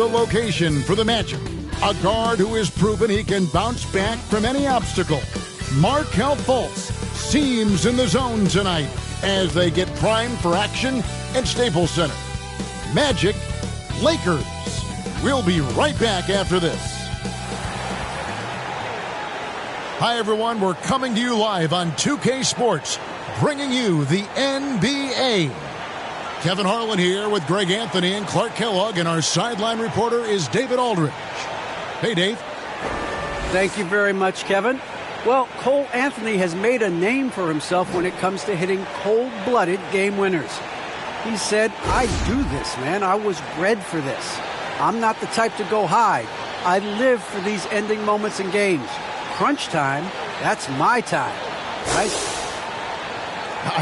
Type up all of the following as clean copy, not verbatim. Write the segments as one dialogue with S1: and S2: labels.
S1: the location for the Magic. A guard who has proven he can bounce back from any obstacle. Markelle Fultz seems in the zone tonight as they get primed for action at Staples Center. Magic, Lakers. We'll be right back after this. Hi, everyone. We're coming to you live on 2K Sports, bringing you the NBA. Kevin Harlan here with Greg Anthony and Clark Kellogg, and our sideline reporter is David Aldridge. Hey, Dave.
S2: Thank you very much, Kevin. Well, Cole Anthony has made a name for himself when it comes to hitting cold-blooded game winners. He said, I do this, man. I was bred for this. I'm not the type to go hide. I live for these ending moments in games. Crunch time, that's my time. Right?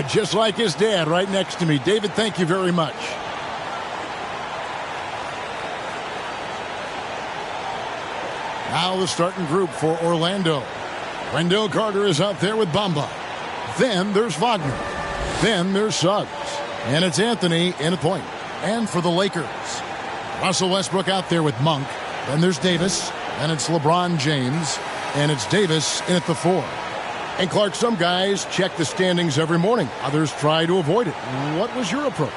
S1: Just like his dad right next to me. David, thank you very much. Now the starting group for Orlando. Wendell Carter is out there with Bamba. Then there's Wagner. Then there's Suggs. And it's Anthony in at point. And for the Lakers, Russell Westbrook out there with Monk. Then there's Davis. And it's LeBron James. And it's Davis in at the 4. And Clark, some guys check the standings every morning. Others try to avoid it. What was your approach?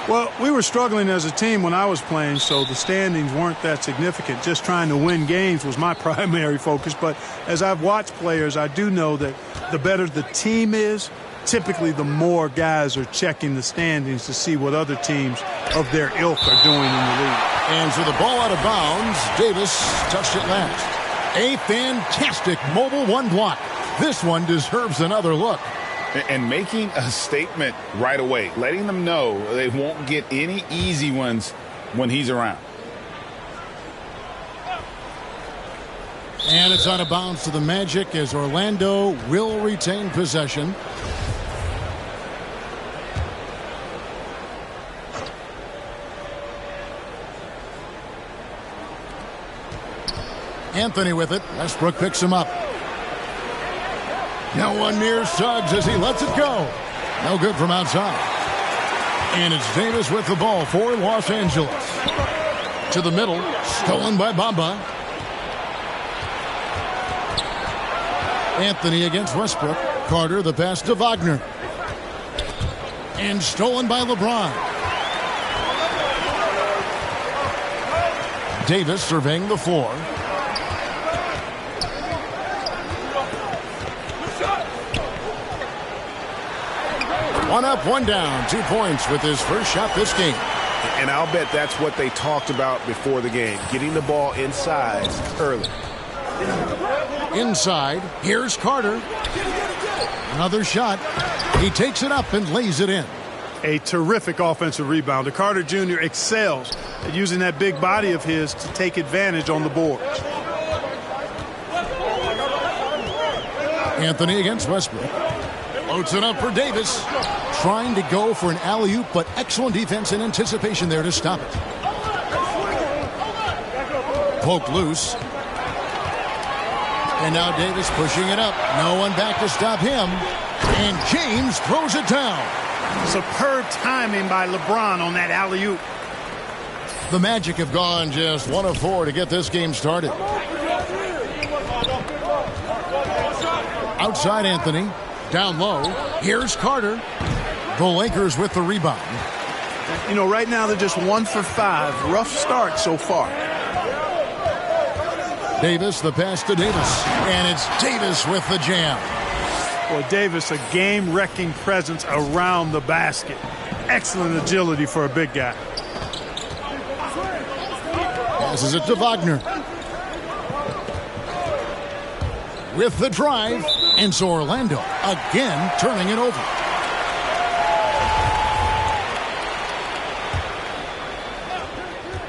S3: Well, we were struggling as a team when I was playing, so the standings weren't that significant. Just trying to win games was my primary focus. But as I've watched players, I do know that the better the team is, typically the more guys are checking the standings to see what other teams of their ilk are doing in the league.
S1: And so the ball out of bounds. Davis touched it last. A fantastic mobile one block. This one deserves another look.
S4: And making a statement right away, letting them know they won't get any easy ones when he's around.
S1: And it's out of bounds to the Magic as Orlando will retain possession. Anthony with it. Westbrook picks him up. No one near Suggs as he lets it go. No good from outside. And it's Davis with the ball for Los Angeles. To the middle. Stolen by Bamba. Anthony against Westbrook. Carter the pass to Wagner. And stolen by LeBron. Davis surveying the floor. One up, one down. 2 points with his first shot this game.
S5: And I'll bet that's what they talked about before the game, getting the ball inside early.
S1: Inside, here's Carter. Another shot. He takes it up and lays it in.
S3: A terrific offensive rebounder. Carter Jr. excels at using that big body of his to take advantage on the boards.
S1: Anthony against Westbrook. Floats it up for Davis. Trying to go for an alley-oop, but excellent defense and anticipation there to stop it. Poked loose. And now Davis pushing it up. No one back to stop him. And James throws it down.
S3: Superb timing by LeBron on that alley-oop.
S1: The Magic have gone just 1 of 4 to get this game started. Outside Anthony. Down low. Here's Carter. The Lakers with the rebound.
S3: You know, right now they're just 1 for 5. Rough start so far.
S1: Davis, the pass to Davis. And it's Davis with the jam.
S3: Boy, Davis, a game-wrecking presence around the basket. Excellent agility for a big guy.
S1: Passes it to Wagner. With the drive. And so Orlando again turning it over.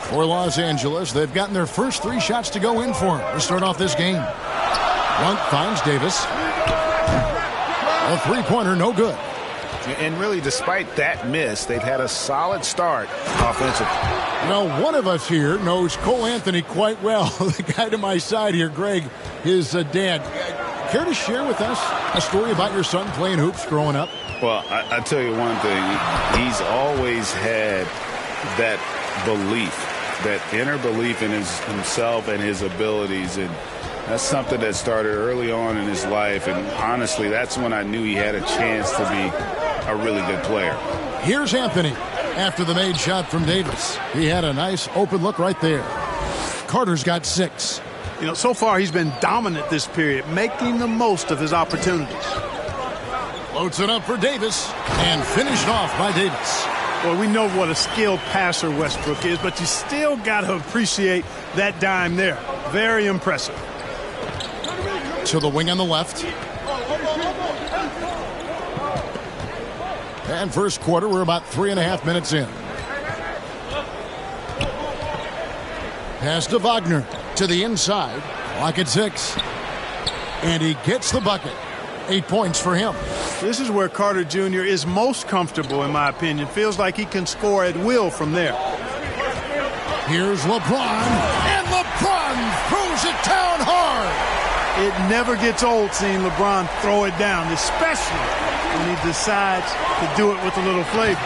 S1: For Los Angeles, they've gotten their first 3 shots to go in for him to start off this game. Monk finds Davis. A three-pointer, no good.
S5: And really, despite that miss, they've had a solid start offensively.
S1: Now, one of us here knows Cole Anthony quite well. The guy to my side here, Greg, his dad. Care to share with us a story about your son playing hoops growing up?
S4: Well, I tell you one thing. He's always had that belief that inner belief in himself and his abilities. And that's something that started early on in his life. And honestly, that's when I knew he had a chance to be a really good player.
S1: Here's Anthony after the made shot from Davis. He had a nice open look right there. Carter's got 6.
S3: You know, so far he's been dominant this period, making the most of his opportunities.
S1: Floats it up for Davis and finished off by Davis.
S3: Well, we know what a skilled passer Westbrook is, but you still got to appreciate that dime there. Very impressive.
S1: To the wing on the left. And first quarter, we're about 3.5 minutes in. Pass to Wagner to the inside. Clock at 6. And he gets the bucket. 8 points for him.
S3: This is where Carter Jr. is most comfortable, in my opinion. Feels like he can score at will from there.
S1: Here's LeBron. And LeBron throws it down hard.
S3: It never gets old seeing LeBron throw it down, especially when he decides to do it with a little flavor.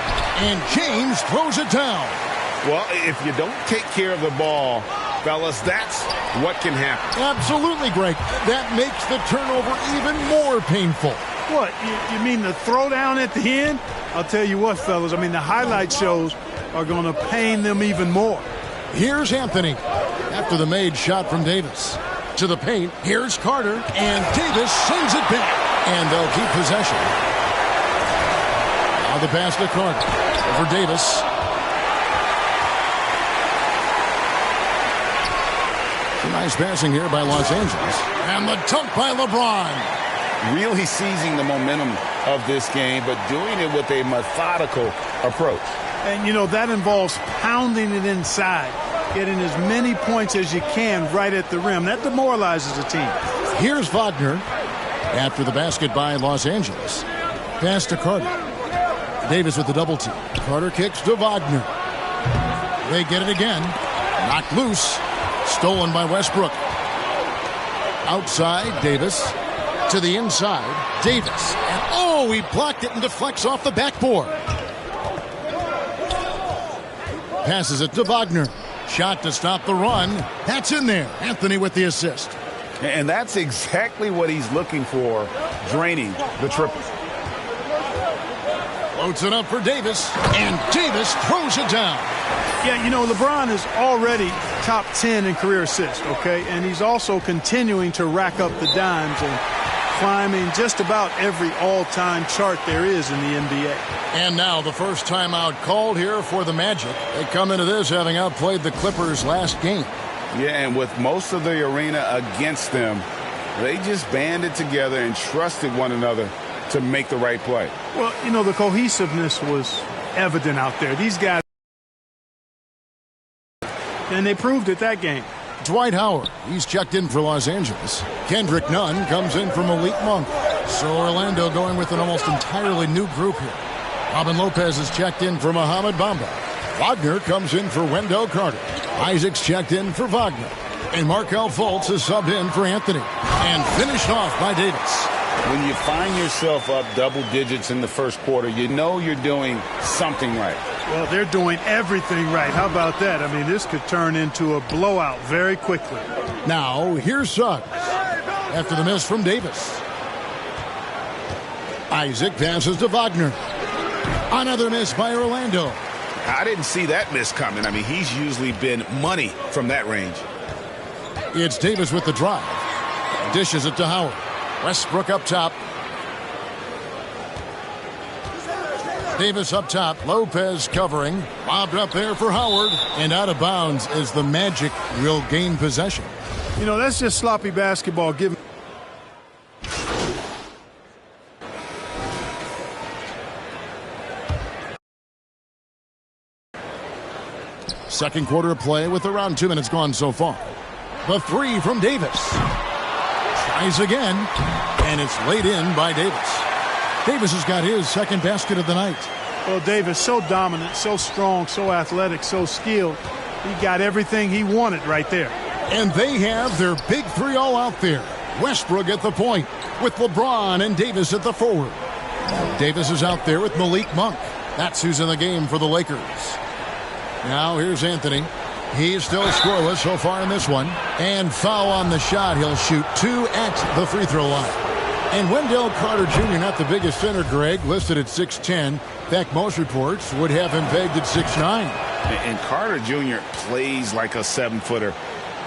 S1: And James throws it down.
S5: Well, if you don't take care of the ball, fellas, that's what can happen.
S1: Absolutely, Greg. That makes the turnover even more painful.
S3: What, you mean the throwdown at the end? I'll tell you what, fellas, I mean, the highlight shows are going to pain them even more.
S1: Here's Anthony after the made shot from Davis. To the paint, here's Carter, and Davis sends it back. And they'll keep possession. Now the pass to Carter over Davis. Nice passing here by Los Angeles. And the dunk by LeBron.
S4: Really seizing the momentum of this game, but doing it with a methodical approach.
S3: And, you know, that involves pounding it inside, getting as many points as you can right at the rim. That demoralizes a team.
S1: Here's Wagner after the basket by Los Angeles. Pass to Carter. Davis with the double team. Carter kicks to Wagner. They get it again. Knocked loose. Stolen by Westbrook. Outside, Davis. To the inside, Davis. And oh, he blocked it and deflects off the backboard. Passes it to Wagner. Shot to stop the run. That's in there. Anthony with the assist.
S4: And that's exactly what he's looking for, draining the triple.
S1: Floats it up for Davis. And Davis throws it down.
S3: Yeah, you know, LeBron is already top 10 in career assists, okay? And he's also continuing to rack up the dimes and climbing just about every all-time chart there is in the NBA.
S1: And now the first timeout called here for the Magic. They come into this having outplayed the Clippers last game.
S4: Yeah, and with most of the arena against them, they just banded together and trusted one another to make the right play.
S3: Well, you know, the cohesiveness was evident out there. These guys, and they proved it that game.
S1: Dwight Howard, he's checked in for Los Angeles. Kendrick Nunn comes in for Malik Monk. So Orlando going with an almost entirely new group here. Robin Lopez is checked in for Mohamed Bamba. Wagner comes in for Wendell Carter. Isaac's checked in for Wagner. And Markelle Fultz is subbed in for Anthony. And finished off by Davis.
S4: When you find yourself up double digits in the first quarter, you know you're doing something right.
S3: Well, they're doing everything right. How about that? I mean, this could turn into a blowout very quickly.
S1: Now, here's Suggs after the miss from Davis. Isaac passes to Wagner. Another miss by Orlando.
S5: I didn't see that miss coming. I mean, he's usually been money from that range.
S1: It's Davis with the drive. Dishes it to Howard. Westbrook up top. Davis up top. Lopez covering. Lobbed up there for Howard. And out of bounds as the Magic will gain possession.
S3: You know, that's just sloppy basketball.
S1: Second quarter of play with around 2 minutes gone so far. The three from Davis. Tries again. And it's laid in by Davis. Davis has got his second basket of the night.
S3: Well, Davis, so dominant, so strong, so athletic, so skilled. He got everything he wanted right there.
S1: And they have their big three all out there. Westbrook at the point with LeBron and Davis at the forward. Davis is out there with Malik Monk. That's who's in the game for the Lakers. Now here's Anthony. He's still scoreless so far in this one. And foul on the shot. He'll shoot 2 at the free throw line. And Wendell Carter Jr., not the biggest center, Greg, listed at 6'10". In fact, most reports would have him pegged at 6'9".
S4: And Carter Jr. plays like a 7-footer.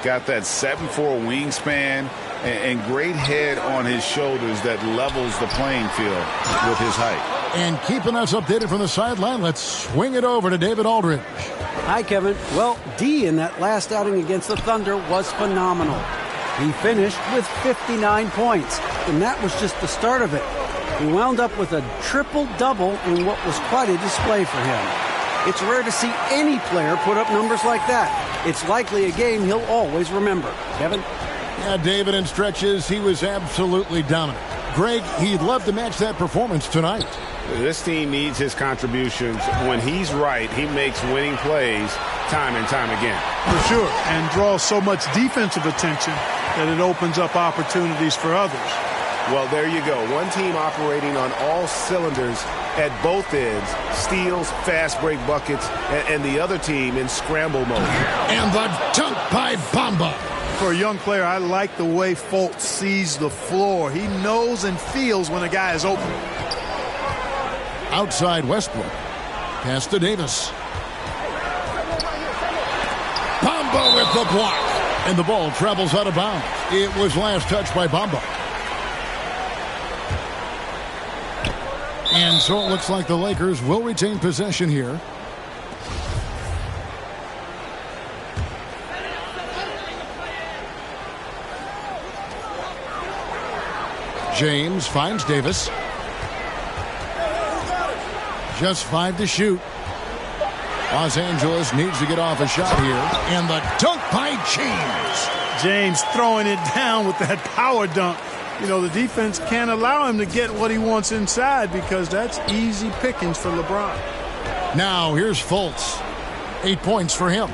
S4: Got that 7'4" wingspan and great head on his shoulders that levels the playing field with his height.
S1: And keeping us updated from the sideline, let's swing it over to David Aldridge.
S2: Hi, Kevin. Well, D in that last outing against the Thunder was phenomenal. He finished with 59 points, and that was just the start of it. He wound up with a triple-double in what was quite a display for him. It's rare to see any player put up numbers like that. It's likely a game he'll always remember. Kevin?
S1: Yeah, David, in stretches, he was absolutely dominant. Greg, he'd love to match that performance tonight.
S5: This team needs his contributions. When he's right, he makes winning plays time and time again.
S3: For sure, and draws so much defensive attention that it opens up opportunities for others.
S5: Well, there you go. One team operating on all cylinders at both ends, steals, fast break buckets, and the other team in scramble mode.
S1: And the dunk by Bamba.
S3: For a young player, I like the way Fultz sees the floor. He knows and feels when a guy is open.
S1: Outside Westbrook. Pass to Davis. Bamba with the block. And the ball travels out of bounds. It was last touched by Bamba. And so it looks like the Lakers will retain possession here. James finds Davis. Just 5 to shoot. Los Angeles needs to get off a shot here. And the dunk by James.
S3: James throwing it down with that power dunk. You know, the defense can't allow him to get what he wants inside because that's easy pickings for LeBron.
S1: Now here's Fultz. 8 points for him.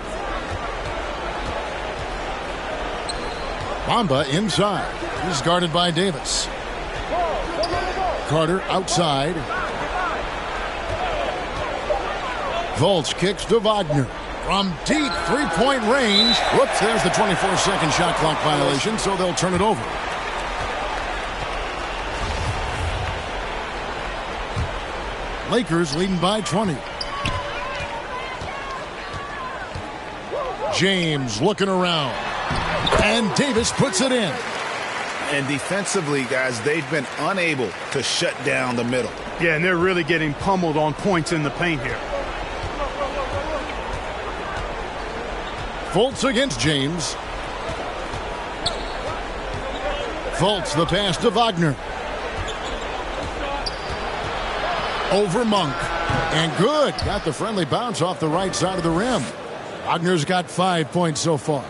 S1: Bamba inside. He's guarded by Davis. Carter outside. Fultz kicks to Wagner. From deep three-point range. Whoops, there's the 24-second shot clock violation, so they'll turn it over. Lakers leading by 20. James looking around. And Davis puts it in.
S4: And defensively, guys, they've been unable to shut down the middle.
S3: Yeah, and they're really getting pummeled on points in the paint here.
S1: Fultz against James. Fultz the pass to Wagner. Over Monk. And good. Got the friendly bounce off the right side of the rim. Wagner's got 5 points so far.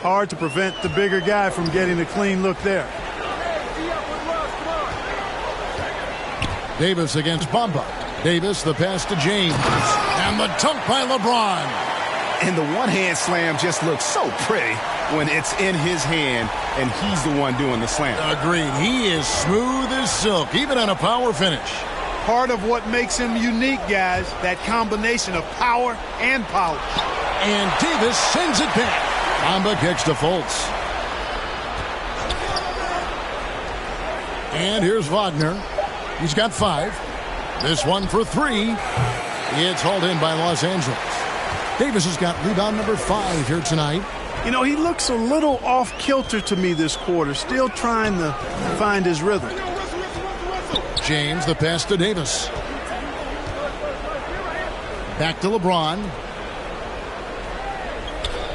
S3: Hard to prevent the bigger guy from getting a clean look there.
S1: Davis against Bamba. Davis the pass to James. And the dunk by LeBron.
S5: And the one-hand slam just looks so pretty when it's in his hand and he's the one doing the slam.
S1: Agreed. He is smooth as silk, even on a power finish.
S3: Part of what makes him unique, guys, that combination of power and polish.
S1: And Davis sends it back. Bamba kicks to Fultz. And here's Wagner. He's got 5. This one for 3. It's hauled in by Los Angeles. Davis has got rebound number 5 here tonight.
S3: You know, he looks a little off kilter to me this quarter, still trying to find his rhythm.
S1: James the pass to Davis. Back to LeBron.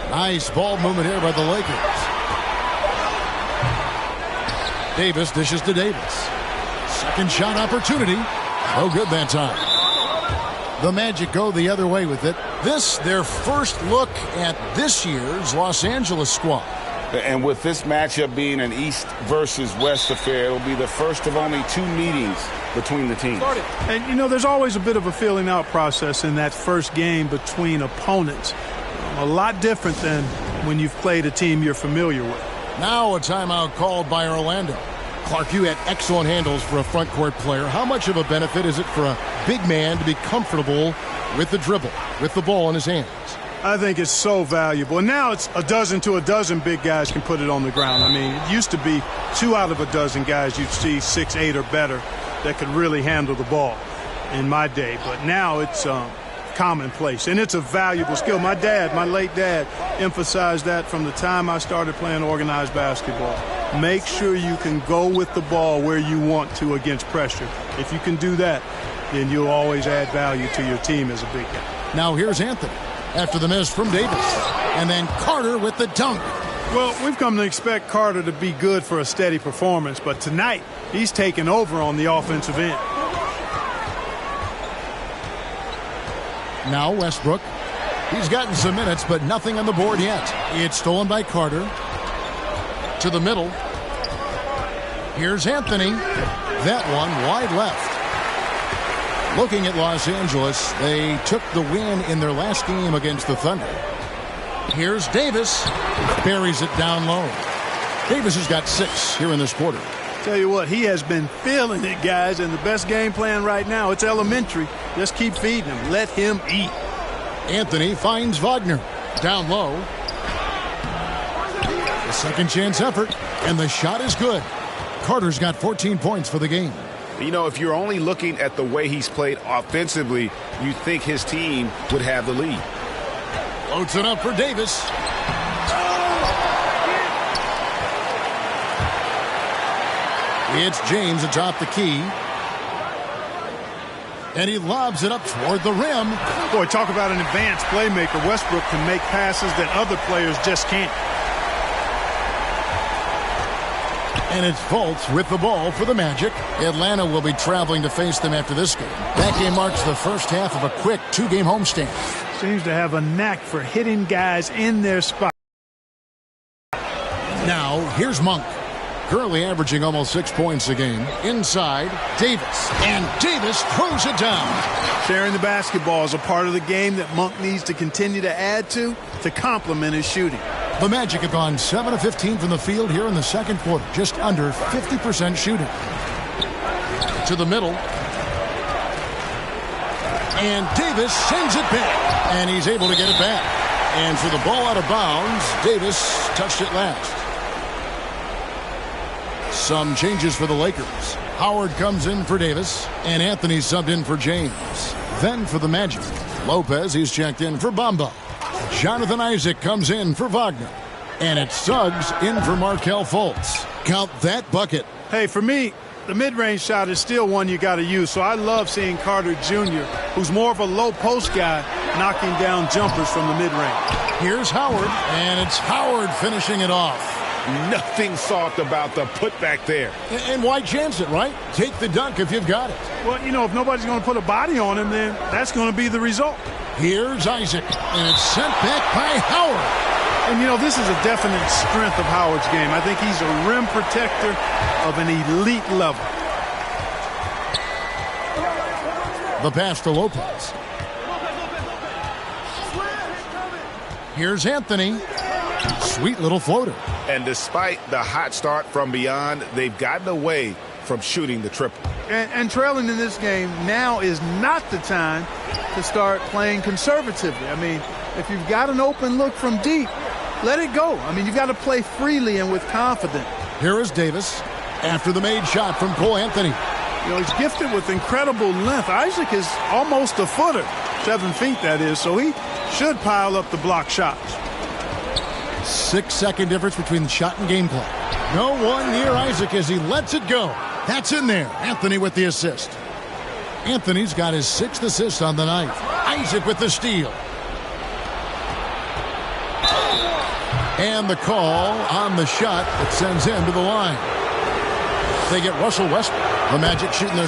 S1: Nice ball movement here by the Lakers. Davis dishes to Davis. Second shot opportunity. No good that time. The Magic go the other way with it. This, their first look at this year's Los Angeles squad.
S4: And with this matchup being an East versus West affair, it'll be the first of only 2 meetings between the teams.
S3: And, you know, there's always a bit of a filling out process in that first game between opponents. A lot different than when you've played a team you're familiar with.
S1: Now a timeout called by Orlando. Clark, you had excellent handles for a front court player. How much of a benefit is it for a big man to be comfortable with the dribble, with the ball in his hands?
S3: I think it's so valuable. And now it's a dozen to a dozen big guys can put it on the ground. I mean, it used to be 2 out of a dozen guys you'd see 6, 8 or better that could really handle the ball in my day. But now it's commonplace, and it's a valuable skill. My late dad, emphasized that from the time I started playing organized basketball. Make sure you can go with the ball where you want to against pressure. If you can do that, then you'll always add value to your team as a big guy.
S1: Now here's Anthony after the miss from Davis. And then Carter with the dunk.
S3: Well, we've come to expect Carter to be good for a steady performance, but tonight he's taken over on the offensive end.
S1: Now Westbrook. He's gotten some minutes, but nothing on the board yet. It's stolen by Carter. To the middle. Here's Anthony. That one wide left. Looking at Los Angeles, they took the win in their last game against the Thunder. Here's Davis. Buries it down low. Davis has got 6 here in this quarter.
S3: Tell you what, he has been feeling it, guys, and the best game plan right now, it's elementary. Just keep feeding him. Let him eat.
S1: Anthony finds Wagner. Down low. A second chance effort, and the shot is good. Carter's got 14 points for the game.
S5: You know, if you're only looking at the way he's played offensively, you think his team would have the lead.
S1: Floats it up for Davis. It's James atop the key. And he lobs it up toward the rim.
S3: Boy, talk about an advanced playmaker. Westbrook can make passes that other players just can't.
S1: And it's Fultz with the ball for the Magic. Atlanta will be traveling to face them after this game. That game marks the first half of a quick 2-game homestand.
S3: Seems to have a knack for hitting guys in their spot.
S1: Now, here's Monk. Currently averaging almost 6 points a game. Inside, Davis. And Davis throws it down.
S3: Sharing the basketball is a part of the game that Monk needs to continue to add to complement his shooting.
S1: The Magic have gone 7 of 15 from the field here in the second quarter. Just under 50% shooting. To the middle. And Davis sends it back. And he's able to get it back. And for the ball out of bounds, Davis touched it last. Some changes for the Lakers. Howard comes in for Davis, and Anthony subbed in for James. Then for the Magic, Lopez, he's checked in for Bamba. Jonathan Isaac comes in for Wagner. And it's Suggs in for Markelle Fultz. Count that bucket.
S3: Hey, for me, the mid-range shot is still one you got to use, so I love seeing Carter Jr., who's more of a low-post guy, knocking down jumpers from the mid-range.
S1: Here's Howard, and it's Howard finishing it off.
S5: Nothing soft about the putback there.
S1: And why chance it, right? Take the dunk if you've got it.
S3: Well, you know, if nobody's going to put a body on him, then that's going to be the result.
S1: Here's Isaac, and it's sent back by Howard.
S3: And, you know, this is a definite strength of Howard's game. I think he's a rim protector of an elite level.
S1: The pass to Lopez. Here's Anthony. Sweet little floater.
S5: And despite the hot start from beyond, they've gotten away from shooting the triple.
S3: And trailing in this game now is not the time to start playing conservatively. I mean, if you've got an open look from deep, let it go. I mean, you've got to play freely and with confidence.
S1: Here is Davis after the made shot from Cole Anthony.
S3: You know, he's gifted with incredible length. Isaac is almost a footer, 7 feet that is, so he should pile up the block shots.
S1: 6-second difference between the shot and game clock. No one near Isaac as he lets it go. That's in there. Anthony with the assist. Anthony's got his 6th assist on the night. Isaac with the steal. And the call on the shot that sends him to the line. They get Russell Westbrook. The Magic shooting their...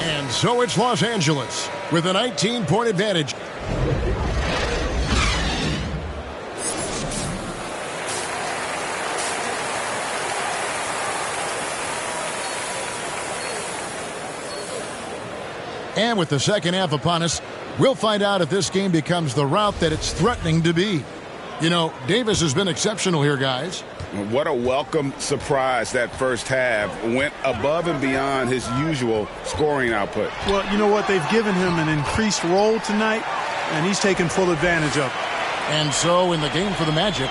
S1: And so it's Los Angeles with a 19-point advantage. And with the second half upon us, we'll find out if this game becomes the route that it's threatening to be. You know, Davis has been exceptional here, guys.
S4: What a welcome surprise that first half. Went above and beyond his usual scoring output.
S3: Well, you know what? They've given him an increased role tonight, and he's taken full advantage of it.
S1: And so in the game for the Magic,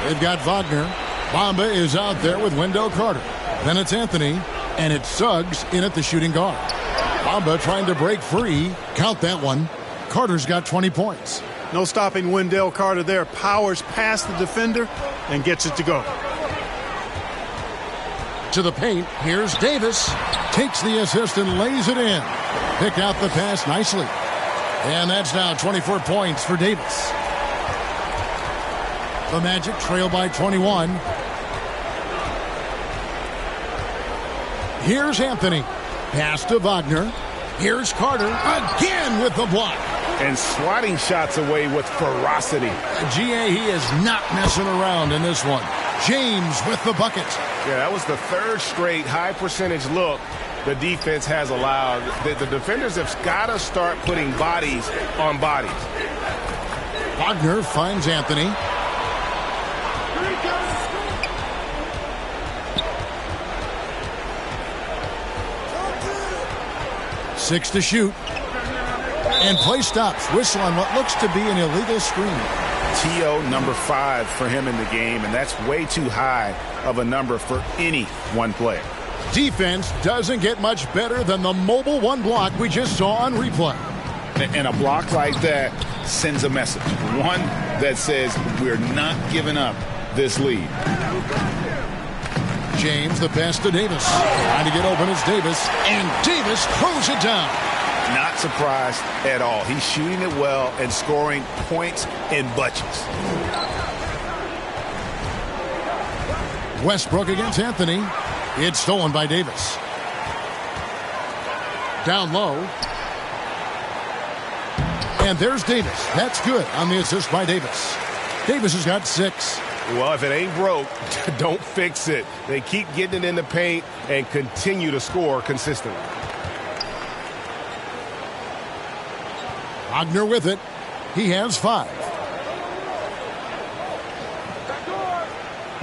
S1: they've got Wagner. Bamba is out there with Wendell Carter. Then it's Anthony, and it's Suggs in at the shooting guard. Bamba trying to break free. Count that one. Carter's got 20 points.
S3: No stopping Wendell Carter there. Powers past the defender and gets it to go.
S1: To the paint. Here's Davis. Takes the assist and lays it in. Picked out the pass nicely. And that's now 24 points for Davis. The Magic trail by 21. Here's Anthony. Pass to Wagner. Here's Carter again with the block.
S5: And swatting shots away with ferocity.
S1: GA, he is not messing around in this one. James with the bucket.
S5: Yeah, that was the third straight high percentage look the defense has allowed. The defenders have got to start putting bodies on bodies.
S1: Wagner finds Anthony. Six to shoot. And play stops. Whistle on what looks to be an illegal screen.
S5: TO number 5 for him in the game, and that's way too high of a number for any one player.
S1: Defense doesn't get much better than the mobile one block we just saw on replay.
S4: And a block like that sends a message. One that says we're not giving up this lead.
S1: James, the pass to Davis. Trying to get open is Davis, and Davis throws it down.
S5: Not surprised at all. He's shooting it well and scoring points in bunches.
S1: Westbrook against Anthony. It's stolen by Davis. Down low. And there's Davis. That's good on the assist by Davis. Davis has got 6.
S5: Well, if it ain't broke, don't fix it. They keep getting it in the paint and continue to score consistently.
S1: Wagner with it. He has 5.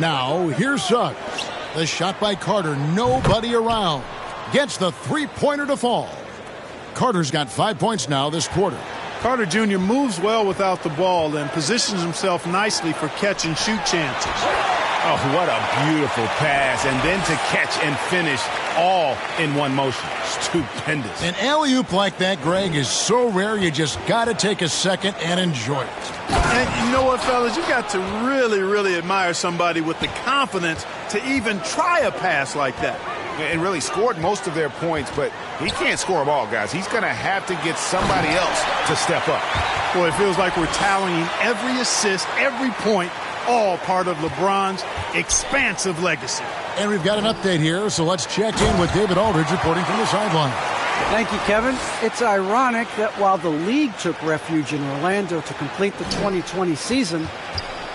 S1: Now, here's Suggs. The shot by Carter. Nobody around. Gets the three-pointer to fall. Carter's got 5 points now this quarter.
S3: Carter Jr. moves well without the ball and positions himself nicely for catch-and-shoot chances.
S5: Oh, what a beautiful pass. And then to catch and finish all in one motion. Stupendous.
S1: An alley-oop like that, Greg, is so rare you just got to take a second and enjoy it.
S3: And you know what, fellas? You got to really, really admire somebody with the confidence to even try a pass like that.
S5: And really scored most of their points, but he can't score them all, guys. He's going to have to get somebody else to step up.
S3: Boy, it feels like we're tallying every assist, every point, all part of LeBron's expansive legacy.
S1: And we've got an update here, so let's check in with David Aldridge reporting from the sideline.
S2: Thank you, Kevin. It's ironic that while the league took refuge in Orlando to complete the 2020 season,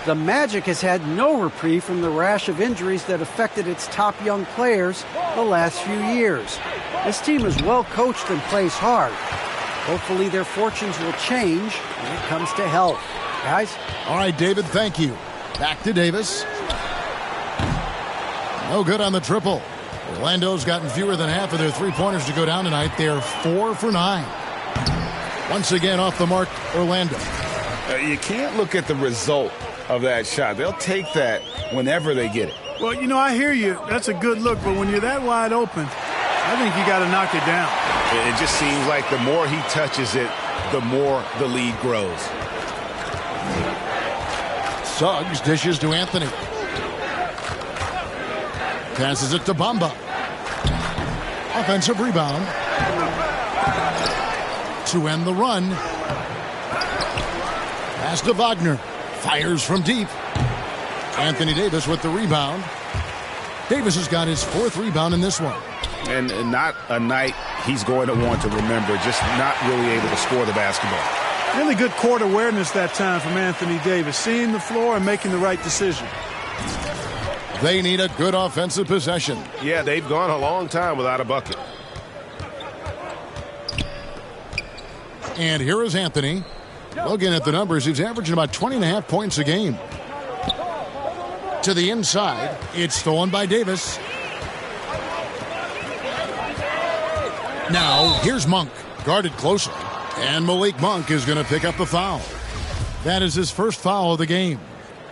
S2: the Magic has had no reprieve from the rash of injuries that affected its top young players the last few years. This team is well coached and plays hard. Hopefully their fortunes will change when it comes to health. Guys?
S1: All right, David, thank you. Back to Davis. No good on the triple. Orlando's gotten fewer than half of their three-pointers to go down tonight. They're 4 for 9. Once again off the mark, Orlando.
S4: You can't look at the result of that shot. They'll take that whenever they get it.
S3: Well, you know, I hear you. That's a good look, but when you're that wide open, I think you got to knock it down.
S5: It just seems like the more he touches it, the more the lead grows.
S1: Suggs dishes to Anthony. Passes it to Bamba. Offensive rebound. To end the run. Pass to Wagner. Fires from deep. Anthony Davis with the rebound. Davis has got his 4th rebound in this one.
S5: And not a night he's going to want to remember, just not really able to score the basketball.
S3: Really good court awareness that time from Anthony Davis, seeing the floor and making the right decision.
S1: They need a good offensive possession.
S5: Yeah, they've gone a long time without a bucket.
S1: And here is Anthony. Looking at the numbers, he's averaging about 20.5 points a game. To the inside. It's stolen by Davis. Now, here's Monk. Guarded closely. And Malik Monk is going to pick up the foul. That is his first foul of the game.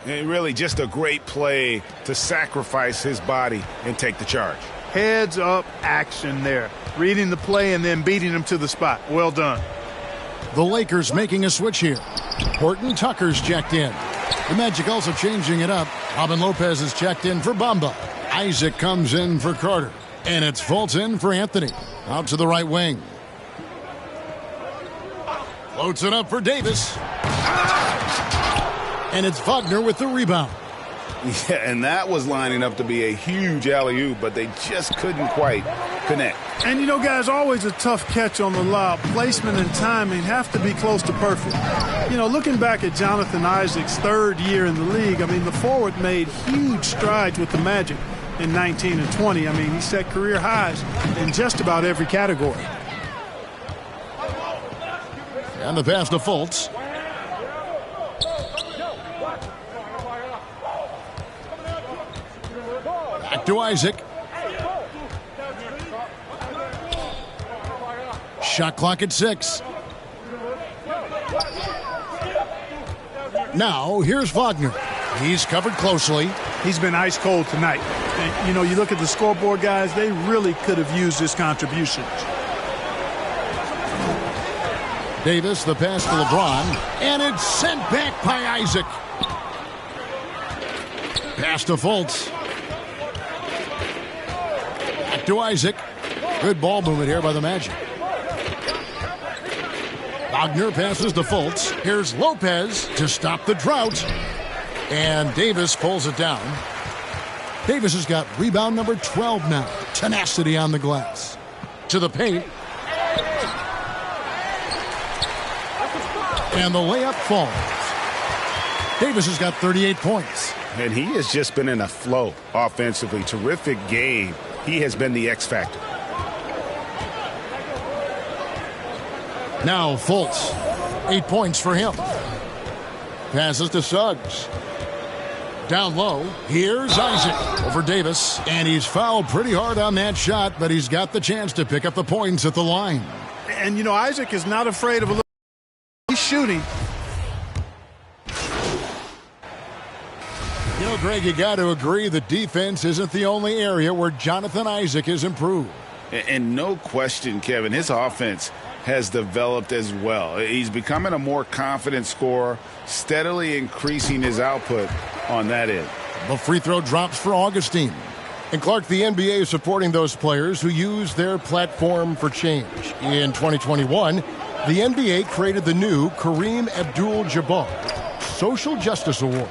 S5: And really just a great play to sacrifice his body and take the charge.
S3: Heads up action there. Reading the play and then beating him to the spot. Well done.
S1: The Lakers making a switch here. Horton Tucker's checked in. The Magic also changing it up. Robin Lopez is checked in for Bamba. Isaac comes in for Carter. And it's Fultz in for Anthony. Out to the right wing. Floats it up for Davis. And it's Wagner with the rebound.
S4: Yeah, and that was lining up to be a huge alley-oop, but they just couldn't quite connect.
S3: And, you know, guys, always a tough catch on the lob. Placement and timing have to be close to perfect. You know, looking back at Jonathan Isaac's third year in the league, I mean, the forward made huge strides with the Magic in 19 and 20. I mean, he set career highs in just about every category.
S1: And the pass to Fultz. Back to Isaac. Shot clock at 6. Now, here's Wagner. He's covered closely.
S3: He's been ice cold tonight. And, you know, you look at the scoreboard, guys, they really could have used his contributions.
S1: Davis, the pass to LeBron. And it's sent back by Isaac. Pass to Fultz. Back to Isaac. Good ball movement here by the Magic. Wagner passes to Fultz. Here's Lopez to stop the drought. And Davis pulls it down. Davis has got rebound number 12 now. Tenacity on the glass. To the paint. And the layup falls. Davis has got 38 points.
S5: And he has just been in a flow offensively. Terrific game. He has been the X factor.
S1: Now Fultz. 8 points for him. Passes to Suggs. Down low. Here's Isaac over Davis. And he's fouled pretty hard on that shot, but he's got the chance to pick up the points at the line.
S3: And, you know, Isaac is not afraid of a little. He's shooting.
S1: You know, Greg, you got to agree that defense isn't the only area where Jonathan Isaac has improved.
S4: And no question, Kevin, his offense has developed as well. He's becoming a more confident scorer, steadily increasing his output on that end.
S1: The free throw drops for Augustine. And Clark, the NBA is supporting those players who use their platform for change. In 2021, the NBA created the new Kareem Abdul-Jabbar Social Justice Award.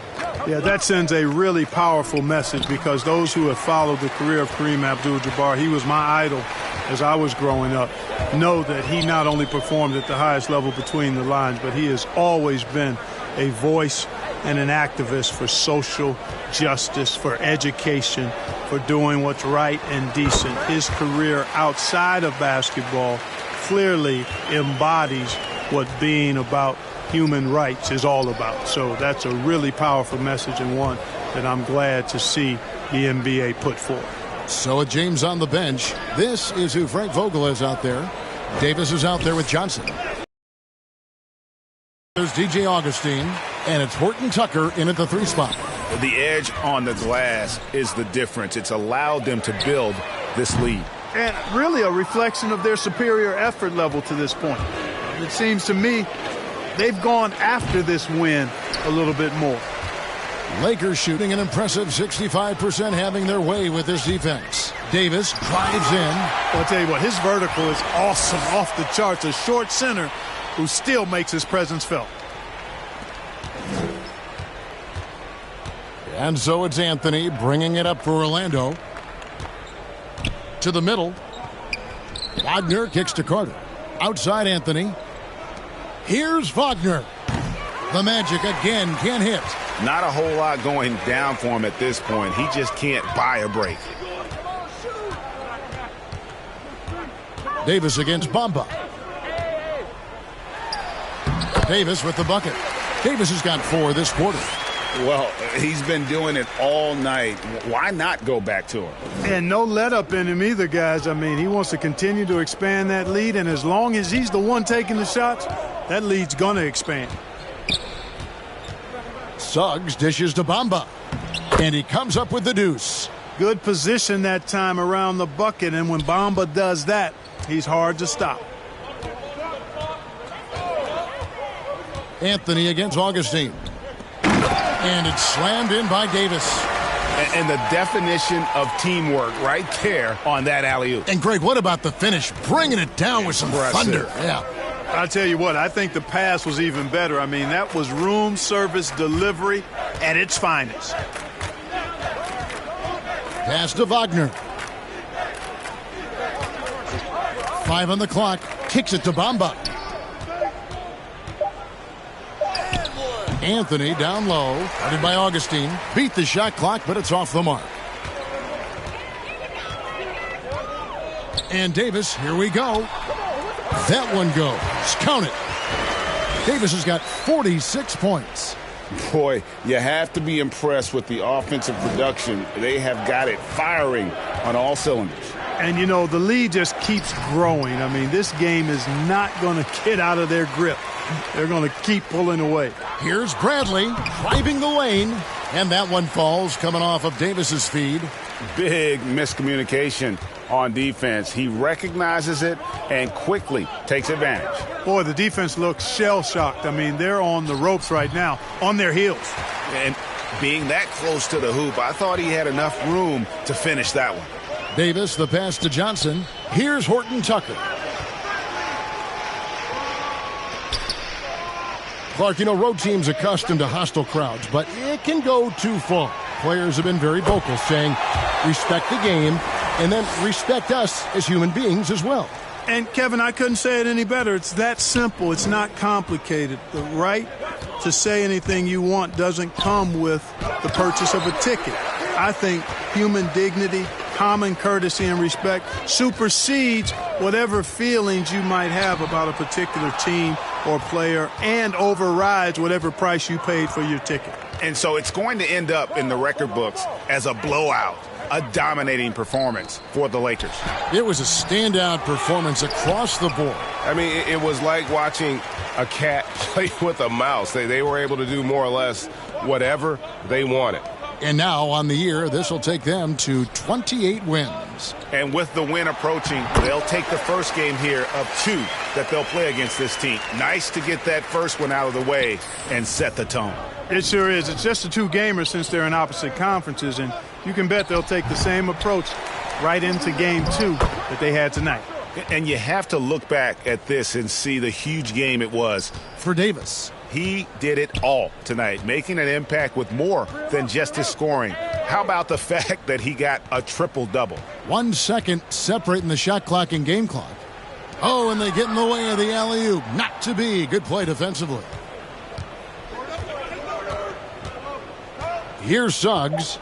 S3: Yeah, that sends a really powerful message because those who have followed the career of Kareem Abdul-Jabbar, he was my idol as I was growing up, know that he not only performed at the highest level between the lines, but he has always been a voice and an activist for social justice, for education, for doing what's right and decent. His career outside of basketball clearly embodies what being about human rights is all about. So that's a really powerful message and one that I'm glad to see the NBA put forth.
S1: So with James on the bench, this is who Frank Vogel is out there. Davis is out there with Johnson. There's DJ Augustine, and it's Horton Tucker in at the 3 spot.
S5: The edge on the glass is the difference. It's allowed them to build this lead.
S3: And really a reflection of their superior effort level to this point. It seems to me they've gone after this win a little bit more.
S1: Lakers shooting an impressive 65%, having their way with this defense. Davis drives in.
S3: I'll tell you what, his vertical is awesome, off the charts. A short center who still makes his presence felt.
S1: And so it's Anthony bringing it up for Orlando. To the middle. Wagner kicks to Carter. Outside Anthony. Here's Wagner. The Magic again can't hit.
S5: Not a whole lot going down for him at this point. He just can't buy a break.
S1: Davis against Bamba. Davis with the bucket. Davis has got 4 this quarter.
S4: Well, he's been doing it all night. Why not go back to him?
S3: And no let up in him either, guys. I mean, he wants to continue to expand that lead, and as long as he's the one taking the shots, that lead's going to expand.
S1: Suggs dishes to Bamba, and he comes up with the deuce.
S3: Good position that time around the bucket, and when Bamba does that, he's hard to stop.
S1: Anthony against Augustine. And it's slammed in by Davis.
S5: And the definition of teamwork right there on that alley-oop.
S1: And, Greg, what about the finish? Bringing it down with some thunder. Yeah.
S3: I'll tell you what, I think the pass was even better. I mean, that was room service delivery at its finest.
S1: Pass to Wagner. 5 on the clock. Kicks it to Bamba. Anthony down low. Guarded by Augustine. Beat the shot clock, but it's off the mark. And Davis, here we go. That one goes. Count it. Davis has got 46 points.
S4: Boy, you have to be impressed with the offensive production. They have got it firing on all cylinders.
S3: And, you know, the lead just keeps growing. I mean, this game is not going to get out of their grip. They're going to keep pulling away.
S1: Here's Bradley driving the lane. And that one falls coming off of Davis's feed.
S4: Big miscommunication on defense. He recognizes it and quickly takes advantage.
S3: Boy, the defense looks shell-shocked. I mean, they're on the ropes right now, on their heels.
S5: And being that close to the hoop, I thought he had enough room to finish that one.
S1: Davis, the pass to Johnson. Here's Horton Tucker. Clark, you know, road teams accustomed to hostile crowds, but it can go too far. Players have been very vocal, saying, respect the game, and then respect us as human beings as well.
S3: And, Kevin, I couldn't say it any better. It's that simple. It's not complicated. The right to say anything you want doesn't come with the purchase of a ticket. I think human dignity, common courtesy, and respect supersedes whatever feelings you might have about a particular team or player and overrides whatever price you paid for your ticket.
S5: And so it's going to end up in the record books as a blowout, a dominating performance for the Lakers.
S1: It was a standout performance across the board.
S6: I mean, it was like watching a cat play with a mouse. They were able to do more or less whatever they wanted.
S1: And now on the year, this will take them to 28 wins.
S5: And with the win approaching, they'll take the first game here of 2 that they'll play against this team. Nice to get that first one out of the way and set the tone.
S3: It sure is. It's just a 2-gamer since they're in opposite conferences, and you can bet they'll take the same approach right into game 2 that they had tonight.
S5: And you have to look back at this and see the huge game it was
S1: for Davis.
S5: He did it all tonight, making an impact with more than just his scoring. How about the fact that he got a triple-double?
S1: 1 second separating the shot clock and game clock. Oh, and they get in the way of the alley-oop. Not to be. Good play defensively. Here's Suggs.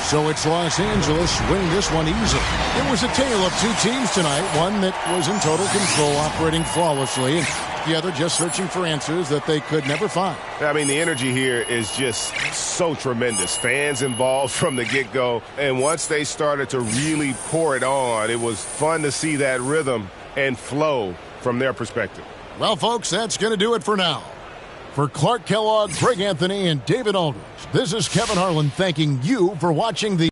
S1: So it's Los Angeles winning this one easily. It was a tale of 2 teams tonight. One that was in total control, operating flawlessly, and the other just searching for answers that they could never find.
S6: I mean, the energy here is just so tremendous. Fans involved from the get-go, and once they started to really pour it on, it was fun to see that rhythm and flow from their perspective.
S1: Well, folks, that's going to do it for now. For Clark Kellogg, Greg Anthony, and David Aldridge, this is Kevin Harlan thanking you for watching the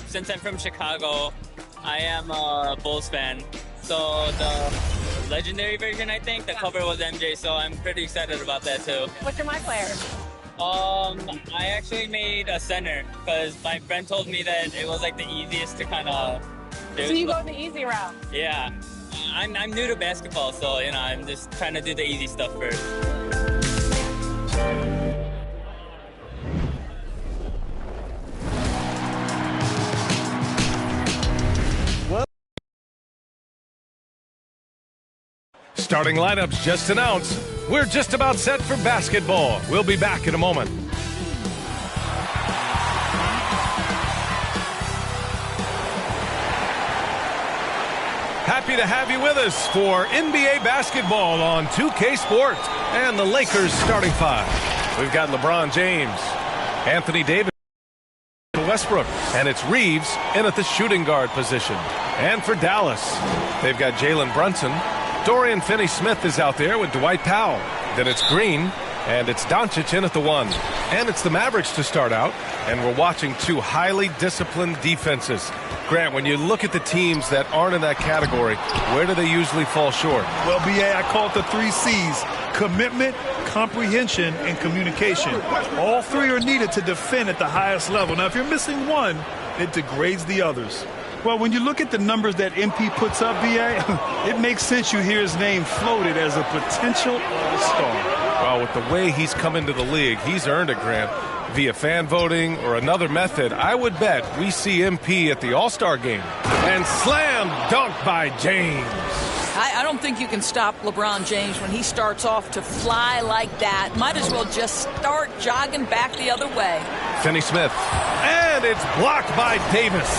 S7: Since I'm from Chicago, I am a Bulls fan. So the legendary version, I think, the cover was MJ, so I'm pretty excited about that too.
S8: What's your my player?
S7: I actually made a center because my friend told me that it was like the easiest to kind of do.
S8: So you go the easy route?
S7: Yeah. I'm new to basketball, so I'm just trying to do the easy stuff first.
S8: Starting lineups just announced. We're just about set for basketball. We'll be back in a moment. Happy to have you with us for NBA basketball on 2K Sports and the Lakers starting five. We've got LeBron James, Anthony Davis, and Westbrook, and it's Reeves in at the shooting guard position. And for Dallas, they've got Jalen Brunson. Dorian Finney-Smith is out there with Dwight Powell. Then it's Green, and it's Doncic in at the one. And it's the Mavericks to start out, and we're watching two highly disciplined defenses. Grant, when you look at the teams that aren't in that category, where do they usually fall short?
S9: Well, B.A., I call it the 3 C's: commitment, comprehension, and communication. All three are needed to defend at the highest level. Now, if you're missing one, it degrades the others. Well, when you look at the numbers that MP puts up, B.A., it makes sense you hear his name floated as a potential all-star.
S8: Well, with the way he's come into the league, he's earned it, Grant. Via fan voting or another method, I would bet we see MP at the All-Star game. And slam dunk by James.
S10: I don't think you can stop LeBron James when he starts off to fly like that. Might as well just start jogging back the other way.
S8: Finney-Smith. And it's blocked by Davis.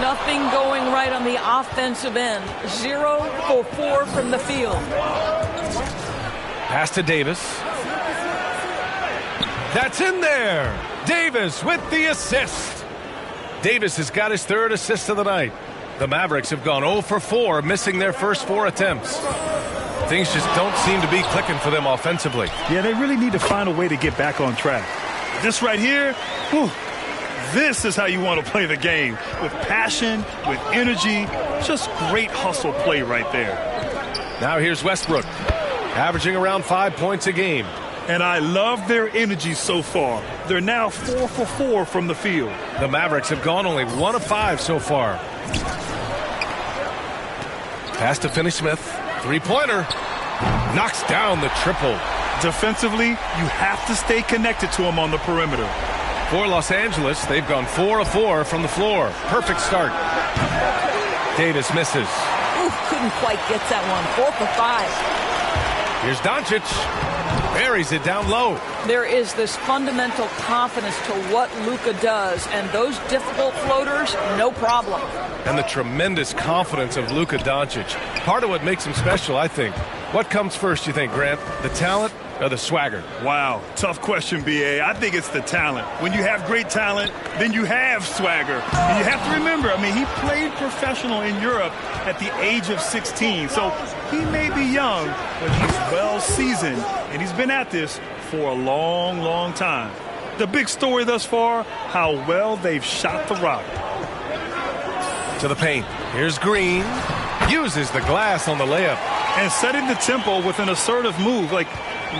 S10: Nothing going right on the offensive end. 0 for 4 from the field.
S8: Pass to Davis. That's in there. Davis with the assist. Davis has got his third assist of the night. The Mavericks have gone 0 for 4, missing their first 4 attempts. Things just don't seem to be clicking for them offensively.
S9: Yeah, they really need to find a way to get back on track. This right here, whew, this is how you want to play the game. With passion, with energy, just great hustle play right there.
S8: Now here's Westbrook, averaging around 5 points a game.
S9: And I love their energy so far. They're now 4 for 4 from the field.
S8: The Mavericks have gone only 1 of 5 so far. Pass to Finney-Smith. Three-pointer. Knocks down the triple.
S9: Defensively, you have to stay connected to him on the perimeter.
S8: For Los Angeles, they've gone 4 of 4 from the floor. Perfect start. Davis misses.
S10: Ooh, couldn't quite get that one. 4 for 5.
S8: Here's Doncic. Buries it down low.
S10: There is this fundamental confidence to what Luka does, and those difficult floaters, no problem.
S8: And the tremendous confidence of Luka Doncic. Part of what makes him special, I think. What comes first, you think, Grant? The talent or the swagger?
S9: Wow, tough question, B.A. I think it's the talent. When you have great talent, then you have swagger. And you have to remember, I mean, he played professional in Europe at the age of 16. So he may be young, but he's well seasoned, and he's been at this for a long, long time. The big story thus far, how well they've shot the rock.
S8: To the paint. Here's Green. Uses the glass on the layup.
S9: And setting the tempo with an assertive move. Like,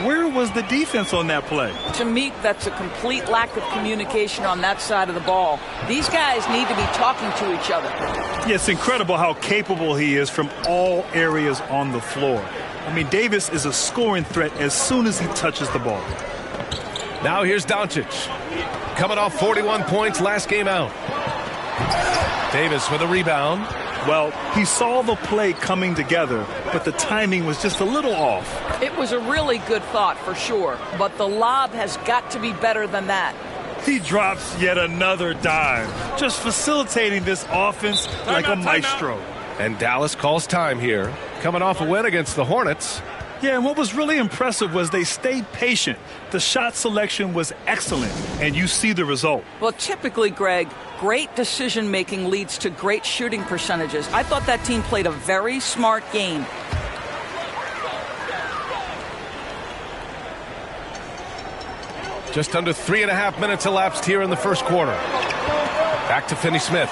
S9: where was the defense on that play?
S10: To me, that's a complete lack of communication on that side of the ball. These guys need to be talking to each other.
S9: Yeah, it's incredible how capable he is from all areas on the floor. I mean, Davis is a scoring threat as soon as he touches the ball.
S8: Now here's Doncic. Coming off 41 points last game out. Davis with a rebound.
S9: Well, he saw the play coming together, but the timing was just a little off.
S10: It was a really good thought for sure, but the lob has got to be better than that.
S9: He drops yet another dime, just facilitating this offense like a maestro.
S8: And Dallas calls time here, coming off a win against the Hornets.
S9: Yeah, and what was really impressive was they stayed patient. The shot selection was excellent, and you see the result.
S10: Well, typically, Greg, great decision-making leads to great shooting percentages. I thought that team played a very smart game.
S8: Just under 3.5 minutes elapsed here in the first quarter. Back to Finney-Smith.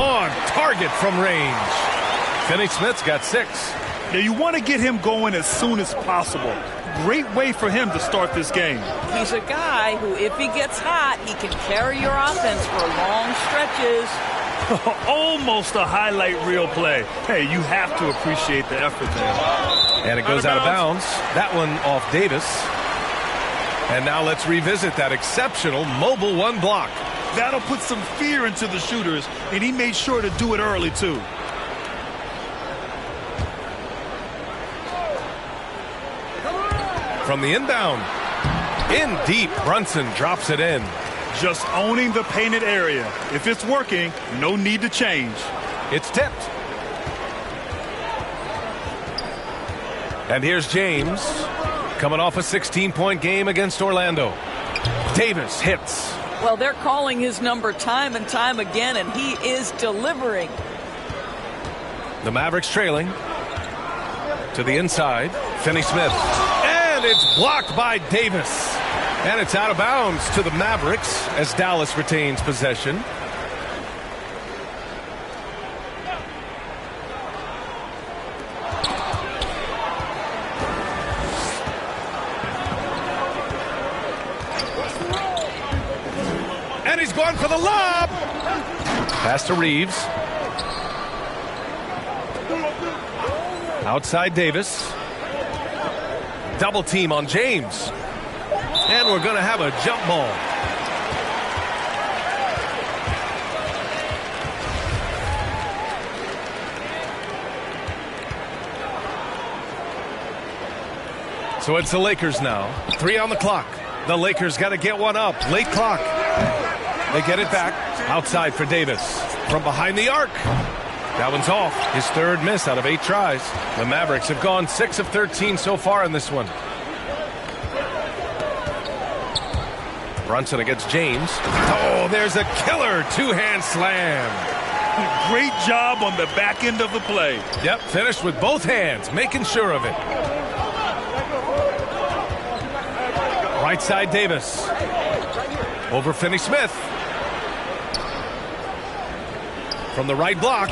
S8: On target from range. Finney-Smith's got 6.
S9: Now, you want to get him going as soon as possible. Great way for him to start this game.
S10: He's a guy who, if he gets hot, he can carry your offense for long stretches.
S9: Almost a highlight reel play. Hey, you have to appreciate the effort there.
S8: And it goes out of bounds. That one off Davis. And now let's revisit that exceptional mobile one block.
S9: That'll put some fear into the shooters, and he made sure to do it early, too.
S8: From the inbound. In deep, Brunson drops it in.
S9: Just owning the painted area. If it's working, no need to change.
S8: It's tipped. And here's James, coming off a 16-point game against Orlando. Davis hits.
S10: Well, they're calling his number time and time again, and he is delivering.
S8: The Mavericks trailing. To the inside, Finney-Smith. And it's blocked by Davis. And it's out of bounds to the Mavericks as Dallas retains possession. And he's going for the lob. Pass to Reeves. Outside Davis. Double team on James. And we're going to have a jump ball. So it's the Lakers now. 3 on the clock. The Lakers got to get one up. Late clock. They get it back. Outside for Davis. From behind the arc. That one's off. His third miss out of 8 tries. The Mavericks have gone 6 of 13 so far in this one. Brunson against James. Oh, there's a killer two-hand slam.
S9: Great job on the back end of the play.
S8: Yep, finished with both hands, making sure of it. Right side Davis. Over Finney-Smith. From the right block.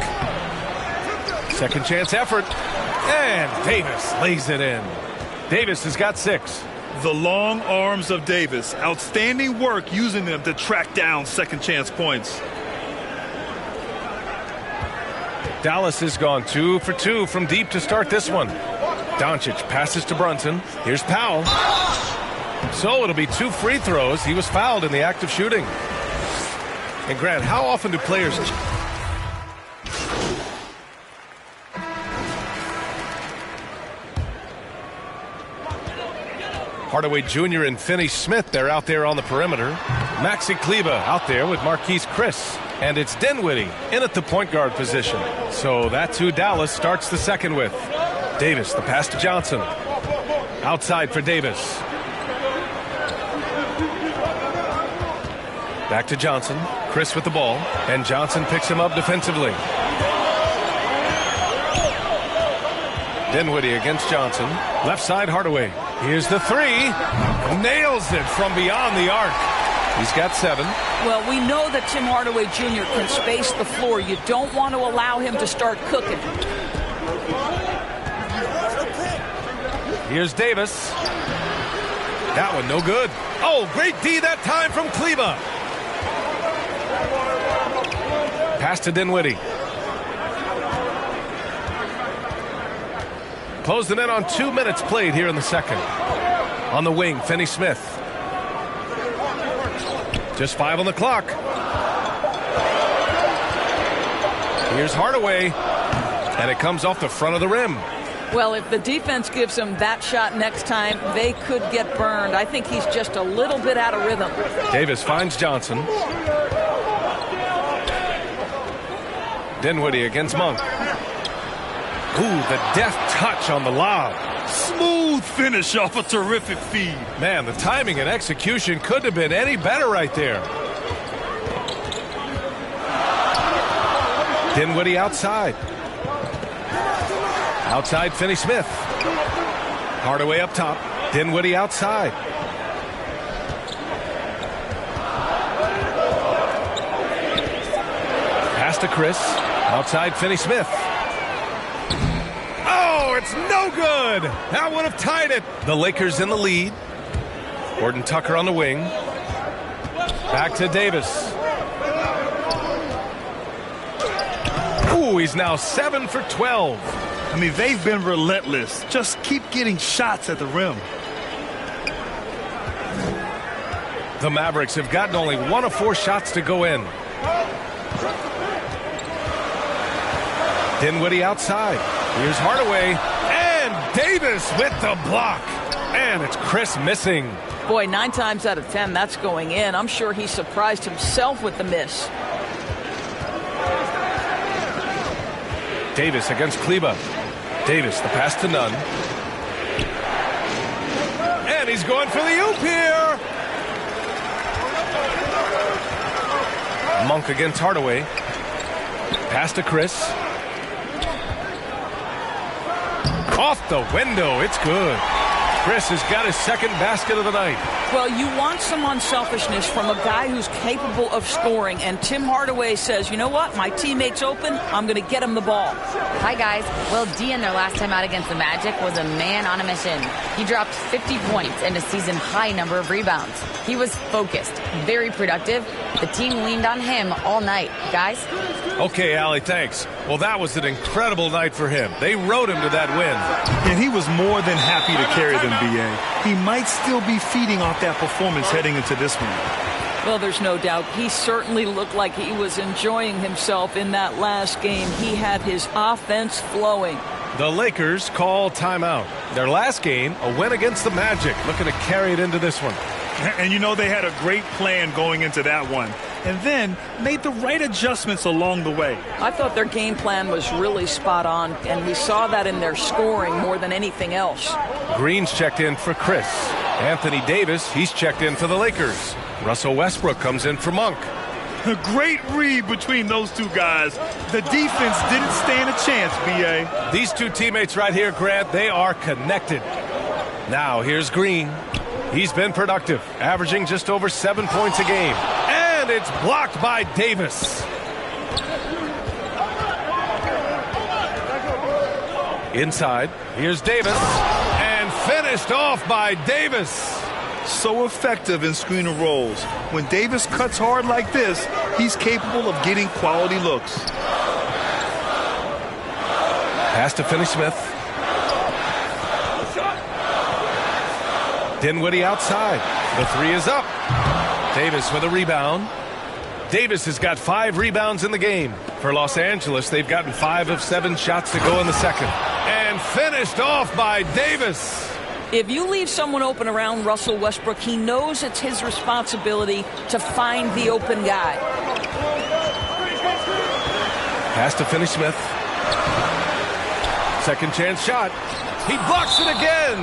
S8: Second chance effort. And Davis lays it in. Davis has got 6.
S9: The long arms of Davis. Outstanding work using them to track down second chance points.
S8: Dallas has gone 2 for 2 from deep to start this one. Doncic passes to Brunson. Here's Powell. So it'll be 2 free throws. He was fouled in the act of shooting. And Grant, how often do players... Hardaway Jr. and Finney-Smith, they're out there on the perimeter. Maxi Kleber out there with Marquise Chris. And it's Dinwiddie in at the point guard position. So that's who Dallas starts the second with. Davis, the pass to Johnson. Outside for Davis. Back to Johnson. Chris with the ball. And Johnson picks him up defensively. Dinwiddie against Johnson. Left side Hardaway. Here's the 3. Nails it from beyond the arc. He's got 7.
S10: Well, we know that Tim Hardaway Jr. can space the floor. You don't want to allow him to start cooking.
S8: Here's Davis. That one no good. Oh, great D that time from Kleber. Pass to Dinwiddie. Closed it in on 2 minutes played here in the second. On the wing, Finney-Smith. Just 5 on the clock. Here's Hardaway. And it comes off the front of the rim.
S10: Well, if the defense gives him that shot next time, they could get burned. I think he's just a little bit out of rhythm.
S8: Davis finds Johnson. Dinwiddie against Monk. Ooh, the deft touch on the lob.
S9: Smooth finish off a terrific feed.
S8: Man, the timing and execution couldn't have been any better right there. Dinwiddie outside. Outside Finney-Smith. Hardaway up top. Dinwiddie outside. Pass to Chris. Outside Finney-Smith. Oh, it's no good. That would have tied it. The Lakers in the lead. Gordon Tucker on the wing. Back to Davis. Ooh, he's now 7 for 12.
S9: I mean, they've been relentless. Just keep getting shots at the rim.
S8: The Mavericks have gotten only 1 of 4 shots to go in. Dinwiddie outside. Here's Hardaway. And Davis with the block. And it's Chris missing.
S10: Boy, 9 times out of 10, that's going in. I'm sure he surprised himself with the miss.
S8: Davis against Kleba. Davis, the pass to Nunn. And he's going for the oop here. Monk against Hardaway. Pass to Chris. Off the window. It's good. Chris has got his second basket of the night.
S10: Well, you want some unselfishness from a guy who's capable of scoring. And Tim Hardaway says, you know what? My teammate's open. I'm going to get him the ball.
S11: Hi, guys. Well, D in their last time out against the Magic was a man on a mission. He dropped 50 points and a season-high number of rebounds. He was focused, very productive. The team leaned on him all night. Guys?
S8: Okay, Allie, thanks. Well, that was an incredible night for him. They rode him to that win.
S9: And he was more than happy to carry them, B.A. He might still be feeding off that performance heading into this one.
S10: Well, there's no doubt. He certainly looked like he was enjoying himself in that last game. He had his offense flowing.
S8: The Lakers call timeout. Their last game, a win against the Magic, looking to carry it into this one.
S9: And you know they had a great plan going into that one, and then made the right adjustments along the way.
S10: I thought their game plan was really spot on, and we saw that in their scoring more than anything else.
S8: Green's checked in for Chris. Anthony Davis, he's checked in for the Lakers. Russell Westbrook comes in for Monk.
S9: A great read between those two guys. The defense didn't stand a chance, B.A.
S8: These two teammates right here, Grant, they are connected. Now here's Green. He's been productive, averaging just over 7 points a game. And it's blocked by Davis. Inside, here's Davis. And finished off by Davis.
S9: So effective in screen and rolls. When Davis cuts hard like this, he's capable of getting quality looks.
S8: Pass to Finney-Smith. Dinwiddie outside. The three is up. Davis with a rebound. Davis has got 5 rebounds in the game. For Los Angeles, they've gotten 5 of 7 shots to go in the second. And finished off by Davis.
S10: If you leave someone open around Russell Westbrook, he knows it's his responsibility to find the open guy.
S8: Pass to Finney-Smith. Second chance shot. He blocks it again.